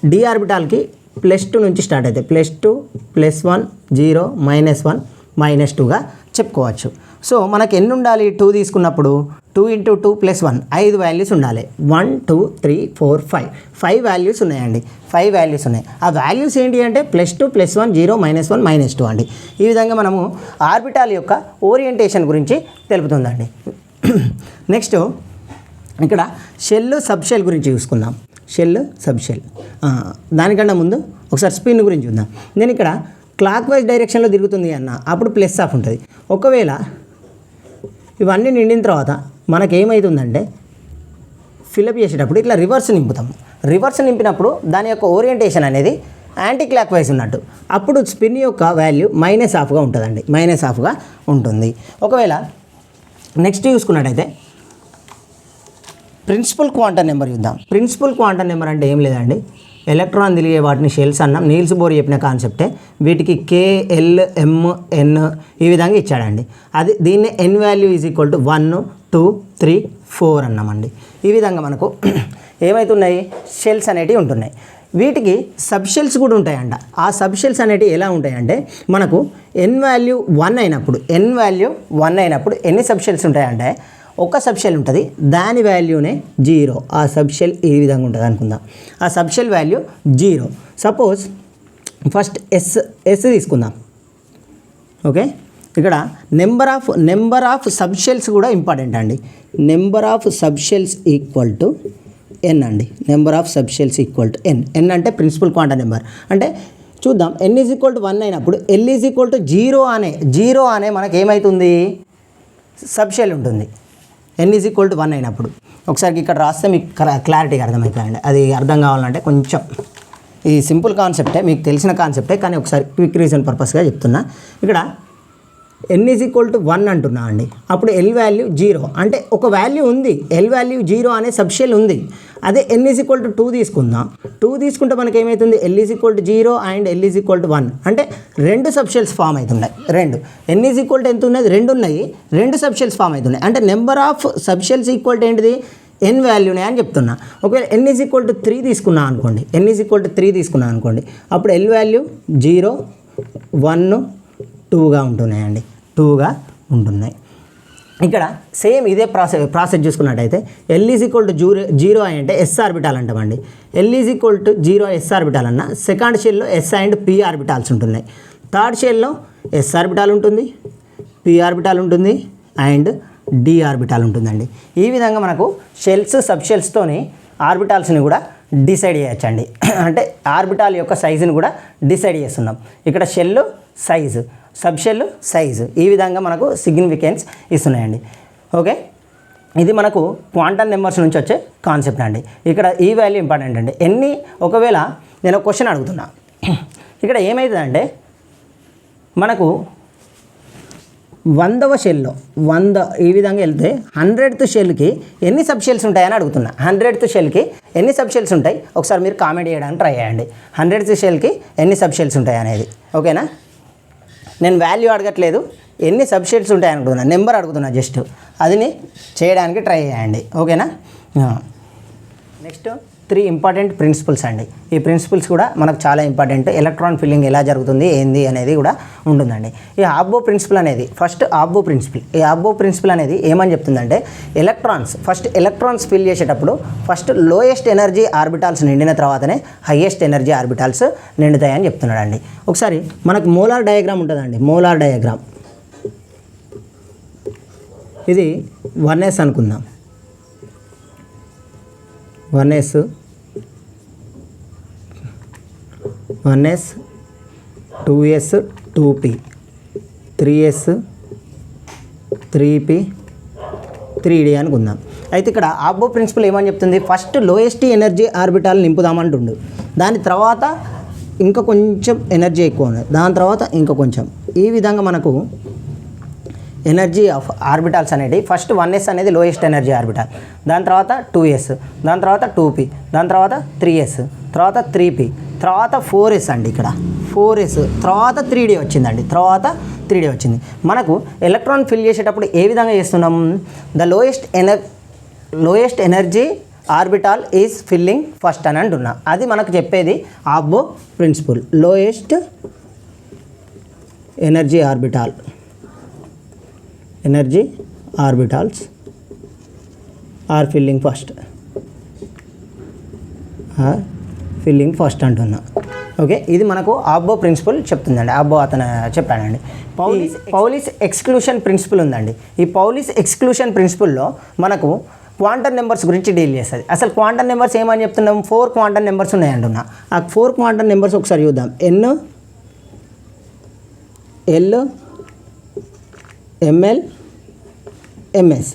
డి ఆర్బిటాల్కి +2 నుంచి స్టార్ట్ అవుతాయి. +2 +1 0 -1 -2గా చెప్పుకోవచ్చు. సో మనకు ఎన్ని ఉండాలి, 2 తీసుకున్నప్పుడు 2 × 2 + 1 5 వాల్యూస్ ఉండాలి. 1 2 3 4 5 వాల్యూస్ ఉన్నాయండి. 5 వాల్యూస్ ఉన్నాయి. ఆ వాల్యూస్ ఏంటి అంటే +2 +1 0 -1 -2 అండి. ఈ విధంగా మనము ఆర్బిటాల్ యొక్క ఓరియంటేషన్ గురించి తెలుపుతుందండి. నెక్స్ట్ ఇక్కడ షెల్ సబ్షెల్ గురించి చూసుకుందాం. షెల్ సబ్షెల్ దానికన్నా ముందు ఒకసారి స్పిన్ గురించి చూద్దాం. నేను ఇక్కడ క్లాక్ వైజ్ డైరెక్షన్లో తిరుగుతుంది అన్న అప్పుడు ప్లస్ ఆఫ్ ఉంటుంది. ఒకవేళ ఇవన్నీ నిండిన తర్వాత మనకేమవుతుందంటే ఫిల్అప్ చేసేటప్పుడు ఇట్లా రివర్స్ నింపుతాం. రివర్స్ నింపినప్పుడు దాని యొక్క ఓరియంటేషన్ అనేది యాంటీ క్లాక్ వైజ్ ఉన్నట్టు, అప్పుడు స్పిన్ యొక్క వాల్యూ -1/2గా ఉంటుందండి, -1/2గా ఉంటుంది. ఒకవేళ నెక్స్ట్ చూసుకున్నట్టయితే ప్రిన్సిపల్ క్వాంటం నెంబర్ చూద్దాం. ప్రిన్సిపల్ క్వాంటం నెంబర్ అంటే ఏం లేదండి, ఎలక్ట్రాన్ తిరిగే వాటిని షెల్స్ అన్నాం. నీల్స్ బోర్ చెప్పిన కాన్సెప్టే. వీటికి K, L, M, N ఈ విధంగా ఇచ్చాడండి. అది దీన్ని N value is equal to 1, 2, 3, 4 అన్నామండి. ఈ విధంగా మనకు ఏమవుతున్నాయి, షెల్స్ అనేటివి ఉంటున్నాయి. వీటికి సబ్షెల్స్ కూడా ఉంటాయంట. ఆ సబ్షెల్స్ అనేటివి ఎలా ఉంటాయంటే మనకు N వాల్యూ 1 అయినప్పుడు ఎన్ని సబ్షెల్స్ ఉంటాయంటే ఒక సబ్షెల్ ఉంటుంది, దాని వాల్యూనే 0. ఆ సబ్షెల్ ఈ విధంగా ఉంటుంది అనుకుందాం. ఆ subshell value 0. Suppose first S తీసుకుందాం. ఓకే, ఇక్కడ నెంబర్ ఆఫ్ సబ్షెల్స్ కూడా ఇంపార్టెంట్ అండి. Number of subshells equal to N అండి. Number of subshells equal to N అంటే ప్రిన్సిపల్ క్వాంటం నెంబర్. అంటే చూద్దాం, n ఈజ్ ఈక్వల్ టు 1 అయినప్పుడు L ఈజ్ ఈక్వల్ టు 0 అనే మనకి ఏమవుతుంది, సబ్షెల్ ఉంటుంది. n ఈజ్ ఈక్వల్ టు 1 అయినప్పుడు ఒకసారి ఇక్కడ రాస్తే మీకు క్లారిటీగా అర్థమవుతుందండి. అది అర్థం కావాలంటే కొంచెం ఈ సింపుల్ కాన్సెప్టే, మీకు తెలిసిన కాన్సెప్టే, కానీ ఒకసారి క్విక్ రీజన్ పర్పస్గా చెప్తున్నా. ఇక్కడ n ఈజ్ ఈక్వల్ టు 1 అంటున్నా అండి. అప్పుడు L వాల్యూ 0 అంటే ఒక వాల్యూ ఉంది, L వాల్యూ 0 అనే సబ్షెల్ ఉంది. అదే n ఈజ్ ఈక్వల్ టు 2 తీసుకుందాం. 2 తీసుకుంటే మనకి ఏమవుతుంది, L is equal to 0 and L is equal to 1 అంటే 2 సబ్షెల్స్ ఫామ్ అవుతున్నాయి. n ఈజ్ ఈక్వల్ టు ఎంత ఉన్నది, 2 ఉన్నాయి, 2 సబ్షెల్స్ ఫామ్ అవుతున్నాయి. అంటే number of subshells equal to ఏంటిది, n వాల్యూనే అని చెప్తున్నా. ఒకవేళ n ఈజ్ ఈక్వల్ టు 3 తీసుకున్నా అనుకోండి, అప్పుడు L వాల్యూ 0, 1, 2గా ఉంటున్నాయండి, 2గా ఉంటున్నాయి. ఇక్కడ సేమ్ ఇదే ప్రాసెస్ చూసుకున్నట్టయితే L ఈజ్ ఈక్వల్ టు 0 అంటే S ఆర్బిటాల్ అంటామండి. L is equal to 0 S orbital అన్న సెకండ్ షెల్లో S అండ్ P ఆర్బిటాల్స్ ఉంటున్నాయి. థర్డ్ షెల్లో S ఆర్బిటాల్ ఉంటుంది, P ఆర్బిటాల్ ఉంటుంది అండ్ D ఆర్బిటాల్ ఉంటుందండి. ఈ విధంగా మనకు షెల్స్ సబ్షెల్స్తోని ఆర్బిటాల్స్ని కూడా డిసైడ్ చేయొచ్చండి. అంటే ఆర్బిటాల్ యొక్క సైజుని కూడా డిసైడ్ చేస్తున్నాం. ఇక్కడ షెల్ సైజు, సబ్షెల్ సైజు, ఈ విధంగా మనకు సిగ్నిఫికెన్స్ ఇస్తున్నాయండి. ఓకే, ఇది మనకు క్వాంటం నెంబర్స్ నుంచి వచ్చే కాన్సెప్ట్ అండి. ఇక్కడ ఈ వాల్యూ ఇంపార్టెంట్ అండి. ఒకవేళ నేను ఒక క్వశ్చన్ అడుగుతున్నా, ఇక్కడ ఏమవుతుందంటే మనకు 100వ షెల్లో 100 ఈ విధంగా వెళ్తే 100th షెల్కి ఎన్ని సబ్షెల్స్ ఉంటాయని అడుగుతున్నా. 100th షెల్కి ఎన్ని సబ్షెల్స్ ఉంటాయి ఒకసారి మీరు కామెంట్ చేయడానికి ట్రై చేయండి. 100th షెల్కి ఎన్ని సబ్షెల్స్ ఉంటాయి అనేది. ఓకేనా, నేను వాల్యూ అడగట్లేదు, ఎన్ని సబ్షెల్స్ ఉంటాయి అనుకుంటున్నా, నెంబర్ అడుగుతున్నా జస్ట్, అదిని చేయడానికి ట్రై చేయండి. ఓకేనా. నెక్స్ట్ 3 ఇంపార్టెంట్ ప్రిన్సిపల్స్ అండి. ఈ ప్రిన్సిపల్స్ కూడా మనకు చాలా ఇంపార్టెంట్. ఎలక్ట్రాన్ ఫిల్లింగ్ ఎలా జరుగుతుంది ఏంది అనేది కూడా ఉంటుందండి. ఈ ఆబ్బో ప్రిన్సిపల్ అనేది ఫస్ట్ ఆబ్బో ప్రిన్సిపల్. ఈ ఆబ్బో ప్రిన్సిపల్ అనేది ఏమని చెప్తుందంటే ఎలక్ట్రాన్స్ ఫిల్ చేసేటప్పుడు ఫస్ట్ లోయెస్ట్ ఎనర్జీ ఆర్బిటాల్స్ నిండిన తర్వాతనే హైయెస్ట్ ఎనర్జీ ఆర్బిటాల్స్ నిండుతాయని చెప్తున్నాడండి. ఒకసారి మనకు మోలార్ డయాగ్రామ్ ఉంటుందండి. మోలార్ డయాగ్రామ్ ఇది 1s అనుకుందాం. 1s 2s 2p 3s 3p 3d అనుకుందాం. అయితే ఇక్కడ ఆబ్బో ప్రిన్సిపల్ ఏమని చెప్తుంది, ఫస్ట్ లోయెస్ట్ ఎనర్జీ ఆర్బిటాల్ నింపుదామంటుండు, దాని తర్వాత ఇంకా కొంచెం ఎనర్జీ ఎక్కువ ఉన్నది, దాని తర్వాత ఇంకా కొంచెం, ఈ విధంగా మనకు ఎనర్జీ ఆఫ్ ఆర్బిటాల్స్ అనేవి ఫస్ట్ 1s అనేది లోయెస్ట్ ఎనర్జీ ఆర్బిటాల్, దాని తర్వాత 2s, దాని తర్వాత 2p, దాని తర్వాత 3s, తర్వాత 3p, తర్వాత 4s అండి. ఇక్కడ 4s తర్వాత 3d వచ్చిందండి. మనకు ఎలక్ట్రాన్ ఫిల్ చేసేటప్పుడు ఏ విధంగా చేస్తున్నాం, the lowest energy orbital is filling first అని అంటున్నా. అది మనకు చెప్పేది Aufbau principle. Lowest energy orbitals are filling first అంటున్నా. ఓకే, ఇది మనకు ఆబ్బో ప్రిన్సిపల్ చెప్తుందండి. ఆబ్బో అతను చెప్పాడండి. పౌలిస్ ఎక్స్క్లూషన్ ప్రిన్సిపల్ ఉందండి. ఈ పౌలిస్ ఎక్స్క్లూషన్ ప్రిన్సిపల్లో మనకు క్వాంటం నెంబర్స్ గురించి డీల్ చేస్తుంది. అసలు క్వాంటం నెంబర్స్ ఏమని చెప్తున్నాం, 4 క్వాంటం నెంబర్స్ ఉన్నాయంటున్నా. ఆ 4 క్వాంటం నెంబర్స్ ఒకసారి చూద్దాం. N, L, ML, ms.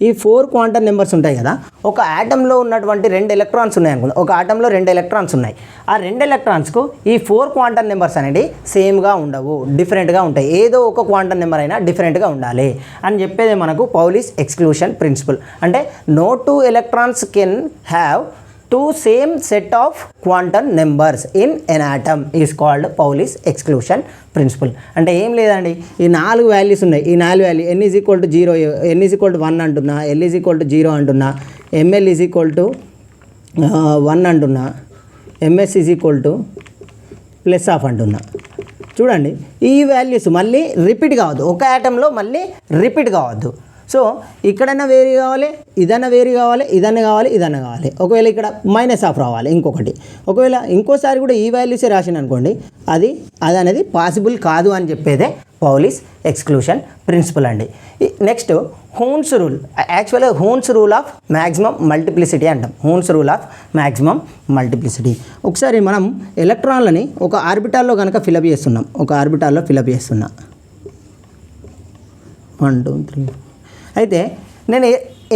ఈ 4 క్వాంటమ్ నెంబర్స్ ఉంటాయి కదా, ఒక ఆటంలో ఉన్నటువంటి 2 ఎలక్ట్రాన్స్ ఉన్నాయి అనుకుందాం. ఒక ఆటంలో 2 ఎలక్ట్రాన్స్ ఉన్నాయి. ఆ 2 ఎలక్ట్రాన్స్కు ఈ 4 క్వాంటమ్ నెంబర్స్ అనేవి సేమ్గా ఉండవు, డిఫరెంట్గా ఉంటాయి. ఏదో ఒక క్వాంటమ్ నెంబర్ అయినా డిఫరెంట్గా ఉండాలి అని చెప్పేది మనకు పౌలిస్ ఎక్స్క్లూషన్ ప్రిన్సిపల్. అంటే no 2 electrons can have 2 same set of quantum numbers in an atom is called Pauli's exclusion principle. అంటే ఏం లేదండి, ఈ 4 వాల్యూస్ ఉన్నాయి. ఈ 4 value n is equal to 0, n is equal to 1 అంటున్నా, l ఈజ్ ఈక్వల్ టు 0 అంటున్నా, ml ఈజ్ ఈక్వల్ టు 1 అంటున్నా, ms is equal to plus of అంటున్నా. చూడండి, ఈ వాల్యూస్ మళ్ళీ రిపీట్ కావద్దు, ఒక ఆటంలో మళ్ళీ రిపీట్ కావద్దు. సో ఇక్కడైనా వేరీ కావాలి, ఇదన్నా వేరీ కావాలి, ఇదన్నా కావాలి, ఇదన్నా కావాలి. ఒకవేళ ఇక్కడ మైనస్ ఆఫ్ రావాలి ఇంకొకటి. ఒకవేళ ఇంకోసారి కూడా ఈ వాల్యూసే రాసిన అనుకోండి, అది అనేది పాసిబుల్ కాదు అని చెప్పేదే పౌలిస్ ఎక్స్క్లూషన్ ప్రిన్సిపల్ అండి. Next Hund's rule. యాక్చువల్గా Hund's rule of maximum multiplicity అంటాం. Hund's rule of maximum multiplicity. ఒకసారి మనం ఎలక్ట్రాన్లని ఒక ఆర్బిటాల్లో కనుక ఫిలప్ చేస్తున్నాం, ఒక ఆర్బిటాల్లో ఫిలప్ చేస్తున్నా 1 2 3. అయితే నేను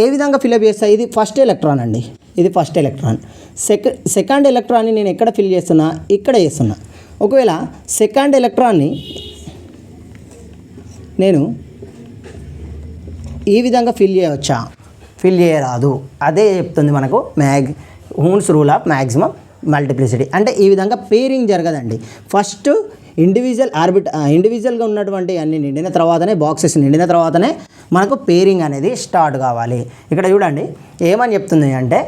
ఏ విధంగా ఫిలప్ చేస్తా? ఇది ఫస్ట్ ఎలక్ట్రాన్ అండి, ఇది ఫస్ట్ ఎలక్ట్రాన్. సెకండ్ ఎలక్ట్రాన్ని నేను ఎక్కడ ఫిల్ చేస్తున్నా? ఇక్కడ చేస్తున్నా. ఒకవేళ సెకండ్ ఎలక్ట్రాన్ని నేను ఈ విధంగా ఫిల్ చేయవచ్చా? ఫిల్ చేయరాదు. అదే చెప్తుంది మనకు Huns rule of maximum multiplicity. అంటే ఈ విధంగా పేరింగ్ జరగదండి. ఫస్ట్ ఇండివిజువల్గా ఉన్నటువంటి అన్ని నిండిన తర్వాతనే, బాక్సెస్ నిండిన తర్వాతనే మనకు పేరింగ్ అనేది స్టార్ట్ కావాలి. ఇక్కడ చూడండి ఏమని చెప్తుంది అంటే,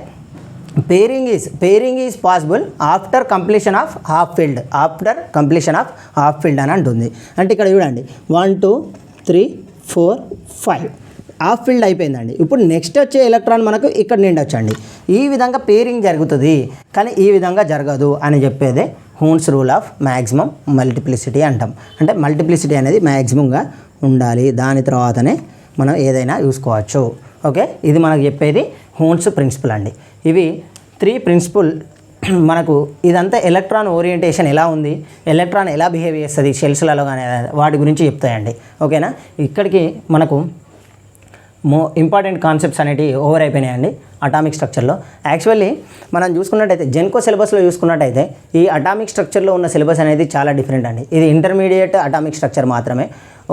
pairing is possible after completion of half filled, after completion of half filled అని అంటుంది. అంటే ఇక్కడ చూడండి 1 2 3 4 5 హాఫ్ ఫిల్డ్ అయిపోయిందండి. ఇప్పుడు నెక్స్ట్ వచ్చే ఎలక్ట్రాన్ మనకు ఇక్కడ నిండొచ్చండి. ఈ విధంగా పేరింగ్ జరుగుతుంది, కానీ ఈ విధంగా జరగదు అని చెప్పేదే Huns rule of maximum multiplicity అంటాం. అంటే మల్టిప్లిసిటీ అనేది మ్యాక్సిమంగా ఉండాలి, దాని తర్వాతనే మనం ఏదైనా చూసుకోవచ్చు. ఓకే, ఇది మనకు చెప్పేది హూన్స్ ప్రిన్సిపల్ అండి. ఇవి 3 ప్రిన్సిపల్ మనకు. ఇదంతా ఎలక్ట్రాన్ ఓరియంటేషన్ ఎలా ఉంది, ఎలక్ట్రాన్ ఎలా బిహేవ్ చేస్తుంది షెల్స్లలో కానీ వాటి గురించి చెప్తాయండి. ఓకేనా, ఇక్కడికి మనకు ఇంపార్టెంట్ కాన్సెప్ట్స్ అనేవి ఓవర్ అయిపోయినాయండి అటామిక్ స్ట్రక్చర్లో. యాక్చువల్లీ మనం చూసుకున్నట్టయితే జెన్కో సిలబస్లో చూసుకున్నట్టయితే ఈ అటామిక్ స్ట్రక్చర్లో ఉన్న సిలబస్ అనేది చాలా డిఫరెంట్ అండి. ఇది ఇంటర్మీడియట్ అటామిక్ స్ట్రక్చర్ మాత్రమే.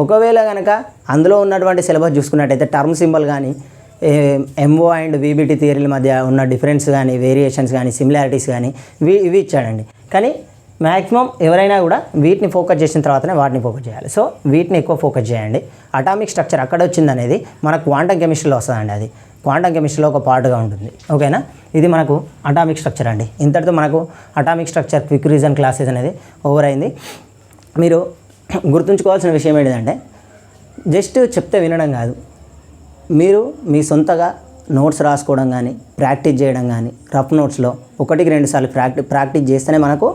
ఒకవేళ కనుక అందులో ఉన్నటువంటి సిలబస్ చూసుకున్నట్టయితే టర్మ్ సింబల్ కానీ, ఎంఓ అండ్ వీబీటీ థియరీల మధ్య ఉన్న డిఫరెన్స్ కానీ, వేరియేషన్స్ కానీ, సిమిలారిటీస్ కానీ ఇవి ఇచ్చాడండి. కానీ మ్యాక్సిమం ఎవరైనా కూడా వీటిని ఫోకస్ చేసిన తర్వాతనే వాటిని ఫోకస్ చేయాలి. సో వీటిని ఎక్కువ ఫోకస్ చేయండి. అటామిక్ స్ట్రక్చర్ అక్కడ వచ్చింది అనేది మనకు క్వాంటమ్ కెమిస్ట్రీలో వస్తుందండి. అది క్వాంటమ్ కెమిస్ట్రీలో ఒక పార్ట్గా ఉంటుంది. ఓకేనా, ఇది మనకు అటామిక్ స్ట్రక్చర్ అండి. ఇంతటితో మనకు atomic structure quick revision classes అనేది ఓవర్ అయింది. మీరు గుర్తుంచుకోవాల్సిన విషయం ఏంటంటే, జస్ట్ చెప్తే వినడం కాదు, మీరు మీ సొంతగా నోట్స్ రాసుకోవడం కానీ, ప్రాక్టీస్ చేయడం కానీ, రఫ్ నోట్స్లో 1-2 సార్లు ప్రాక్టీస్ చేస్తేనే మనకు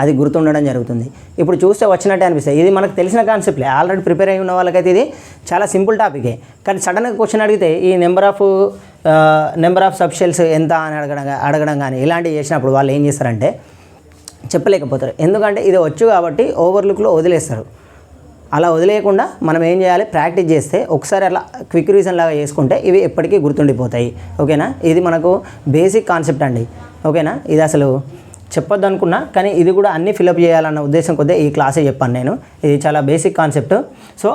అది గుర్తుండడం జరుగుతుంది. ఇప్పుడు చూస్తే వచ్చినట్టే అనిపిస్తుంది. ఇది మనకు తెలిసిన కాన్సెప్ట్లే, ఆల్రెడీ ప్రిపేర్ అయి ఉన్న వాళ్ళకైతే ఇది చాలా సింపుల్ టాపికే. కానీ సడన్గా క్వశ్చన్ అడిగితే ఈ నెంబర్ ఆఫ్ సబ్షెల్స్ ఎంత అని అడగడం కానీ ఇలాంటివి చేసినప్పుడు వాళ్ళు ఏం చేస్తారంటే చెప్పలేకపోతారు. ఎందుకంటే ఇది వచ్చు కాబట్టి ఓవర్లుక్లో వదిలేస్తారు. అలా వదిలేయకుండా మనం ఏం చేయాలి, ప్రాక్టీస్ చేస్తే ఒకసారి అలా క్విక్ రివిజన్ లాగా చేసుకుంటే ఇవి ఎప్పటికీ గుర్తుండిపోతాయి. ఓకేనా, ఇది మనకు బేసిక్ కాన్సెప్ట్ అండి. ఓకేనా, ఇది అసలు చెప్పొద్దు అనుకున్నా, కానీ ఇది కూడా అన్నీ ఫిలప్ చేయాలన్న ఉద్దేశం కొద్దిగా ఈ క్లాసే చెప్పాను నేను. ఇది చాలా బేసిక్ కాన్సెప్ట్. సో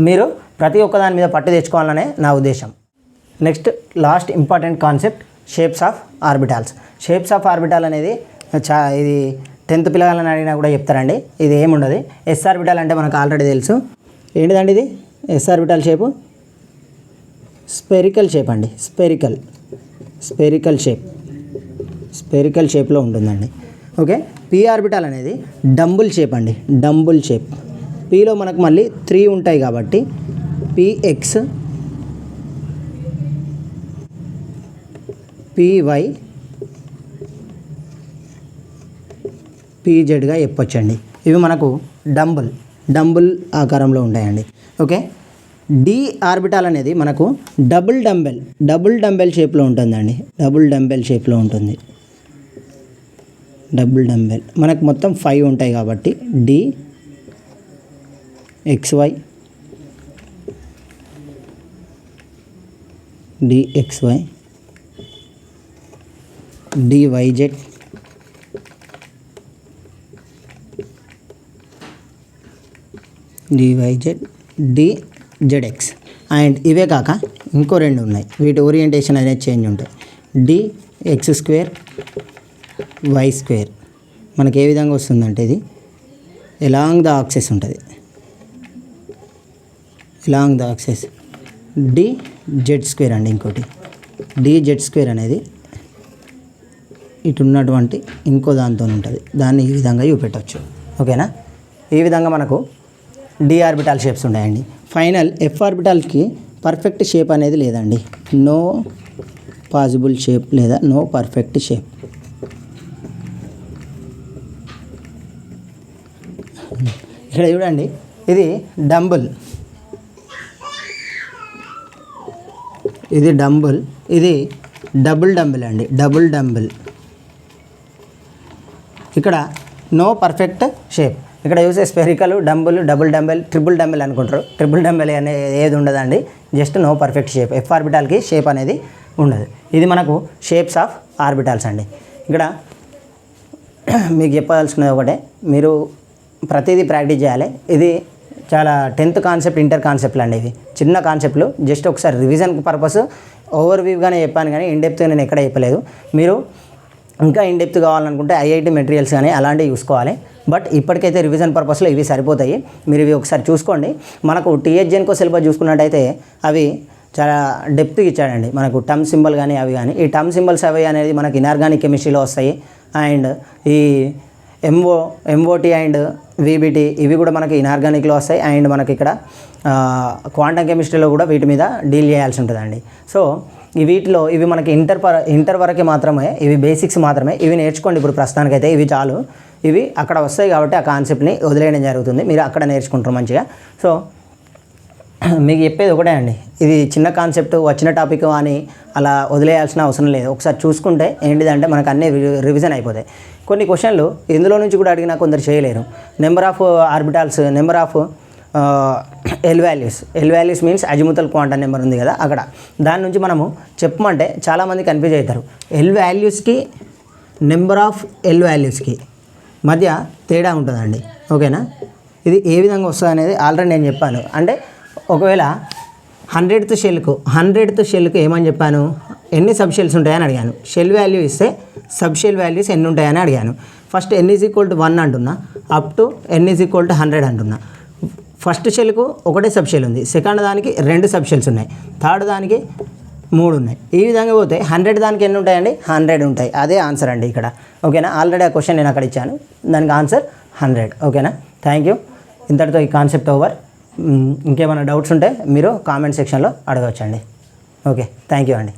మీరు ప్రతి ఒక్క దాని మీద పట్టు తెచ్చుకోవాలనే నా ఉద్దేశం. Next last important concept shapes of orbitals. Shapes of orbital అనేది ఇది 10th పిల్లగాళ్ళని అడిగినా కూడా చెప్తారండి. ఇది ఏముండదు. ఎస్ ఆర్బిటాల్ అంటే మనకు ఆల్రెడీ తెలుసు. ఏంటిదండి ఇది? S orbital shape spherical shape అండి. స్పెరికల్ షేప్లో ఉంటుందండి. ఓకే, పి ఆర్బిటాల్ అనేది డంబుల్ షేప్ అండి. Dumbbell shape. పిలో మనకు మళ్ళీ 3 ఉంటాయి కాబట్టి పిఎక్స్, పివై, పీజెడ్గా చెప్పొచ్చండి. ఇవి మనకు డంబుల్ ఆకారంలో ఉంటాయండి. ఓకే, డి ఆర్బిటాల్ అనేది మనకు డబుల్ డంబెల్ షేప్లో ఉంటుందండి. డబుల్ డంబెల్ మనకు మొత్తం 5 ఉంటాయి కాబట్టి d, XY, dxy dyz dzdx and ఇవే కాక ఇంకో రెండు ఉన్నాయి, వీటి ఓరియంటేషన్ అనేది చేంజ్ ఉంటాయి. dx స్క్వేర్ వై స్క్వేర్ మనకి ఏ విధంగా వస్తుందంటే ఇది ఎలాంగ్ ద యాక్సిస్ ఉంటుంది, along the axis dz square అండి. ఇంకోటి dz స్క్వేర్ అనేది ఇటు ఉన్నటువంటి ఇంకో దాంతో ఉంటుంది, దాన్ని ఈ విధంగా చూపెట్టవచ్చు. ఓకేనా, ఈ విధంగా మనకు డి ఆర్బిటాల్ షేప్స్ ఉన్నాయండి. ఫైనల్ ఎఫ్ ఆర్బిటాల్కి పర్ఫెక్ట్ షేప్ అనేది లేదండి, నో పాసిబుల్ షేప్ లేదా నో పర్ఫెక్ట్ షేప్. ఇక్కడ చూడండి, ఇది డంబుల్, ఇది డంబుల్, ఇది డబుల్ డంబుల్ అండి, డబుల్ డంబుల్. ఇక్కడ నో పర్ఫెక్ట్ షేప్. ఇక్కడ చూసే spherical, dumbbell, double dumbbell, triple dumbbell అనుకుంటారు. ట్రిపుల్ డంబెల్ అనేది ఏది ఉండదండి, just no perfect shape. F ఆర్బిటాల్కి షేప్ అనేది ఉండదు. ఇది మనకు షేప్స్ ఆఫ్ ఆర్బిటాల్స్ అండి. ఇక్కడ మీకు చెప్పదలుచుకున్నది ఒకటే, మీరు ప్రతిదీ ప్రాక్టీస్ చేయాలి. ఇది చాలా 10th కాన్సెప్ట్, ఇంటర్ కాన్సెప్ట్లు అండి. ఇవి చిన్న కాన్సెప్ట్లు, జస్ట్ ఒకసారి రివిజన్ పర్పస్ ఓవర్వ్యూగానే చెప్పాను, కానీ ఇన్డెప్త్గా నేను ఎక్కడ చెప్పలేదు. మీరు ఇంకా ఇన్డెప్త్ కావాలనుకుంటే ఐఐటి మెటీరియల్స్ కానీ అలాంటివి చూసుకోవాలి. బట్ ఇప్పటికైతే రివిజన్ పర్పస్లో ఇవి సరిపోతాయి, మీరు ఇవి ఒకసారి చూసుకోండి. మనకు టీహెచ్జెన్కో సిలబస్ చూసుకున్నట్టయితే అవి చాలా డెప్త్గా ఇచ్చాడండి. మనకు టర్మ్ సింబల్ కానీ అవి కానీ, ఈ టర్మ్ సింబల్స్ అవి అనేది మనకి ఇనార్గానిక్ కెమిస్ట్రీలో వస్తాయి. అండ్ ఈ ఎంఓటి అండ్ విబిటి ఇవి కూడా మనకి ఇనార్గానిక్లో వస్తాయి. అండ్ మనకి ఇక్కడ క్వాంటమ్ కెమిస్ట్రీలో కూడా వీటి మీద డీల్ చేయాల్సి ఉంటుందండి. సో వీటిలో ఇవి మనకి ఇంటర్ వరకే మాత్రమే, ఇవి బేసిక్స్ మాత్రమే. ఇవి నేర్చుకోండి ఇప్పుడు ప్రస్తుతానికైతే, ఇవి చాలు. ఇవి అక్కడ వస్తాయి కాబట్టి ఆ కాన్సెప్ట్ని వదిలేయడం జరుగుతుంది, మీరు అక్కడ నేర్చుకుంటారు మంచిగా. సో మీకు చెప్పేది ఒకటే అండి, ఇది చిన్న కాన్సెప్ట్, వచ్చిన టాపిక్ అని అలా వదిలేయాల్సిన అవసరం లేదు. ఒకసారి చూసుకుంటే ఏంటిదంటే మనకు అన్నీ రివిజన్ అయిపోతాయి. కొన్ని క్వశ్చన్లు ఇందులో నుంచి కూడా అడిగినా కొందరు చేయలేరు. Number of orbitals, number of L values means azimuthal quantum number ఉంది కదా, అక్కడ దాని నుంచి మనము చెప్పమంటే చాలామంది కన్ఫ్యూజ్ అవుతారు. ఎల్ వాల్యూస్కి నెంబర్ ఆఫ్ ఎల్ వాల్యూస్కి మధ్య తేడా ఉంటుందండి. ఓకేనా, ఇది ఏ విధంగా వస్తుంది అనేది ఆల్రెడీ నేను చెప్పాను. అంటే ఒకవేళ 100th షెల్కు ఏమని చెప్పాను, ఎన్ని సబ్ షెల్స్ ఉంటాయని అడిగాను. షెల్ వాల్యూ ఇస్తే సబ్ షెల్ వాల్యూస్ ఎన్ని ఉంటాయని అడిగాను. ఫస్ట్ n = 1 అంటున్నా, అప్ టు n = 100 అంటున్నా. ఫస్ట్ షెల్కు ఒకటే సబ్ షెల్ ఉంది, సెకండ్ దానికి 2 సబ్ షెల్స్ ఉన్నాయి, థర్డ్ దానికి 3 ఉన్నాయి. ఈ విధంగా పోతే 100 దానికి ఎన్ని ఉంటాయండి, 100 ఉంటాయి. అదే ఆన్సర్ అండి ఇక్కడ. ఓకేనా, ఆల్రెడీ ఆ క్వశ్చన్ నేను అక్కడ ఇచ్చాను, దానికి ఆన్సర్ 100. ఓకేనా, థ్యాంక్ యూ. ఇంతటితో ఈ కాన్సెప్ట్ ఓవర్. ఇంకేమైనా డౌట్స్ ఉంటే మీరు కామెంట్ సెక్షన్లో అడగవచ్చండి. ఓకే, థ్యాంక్ యూ అండి.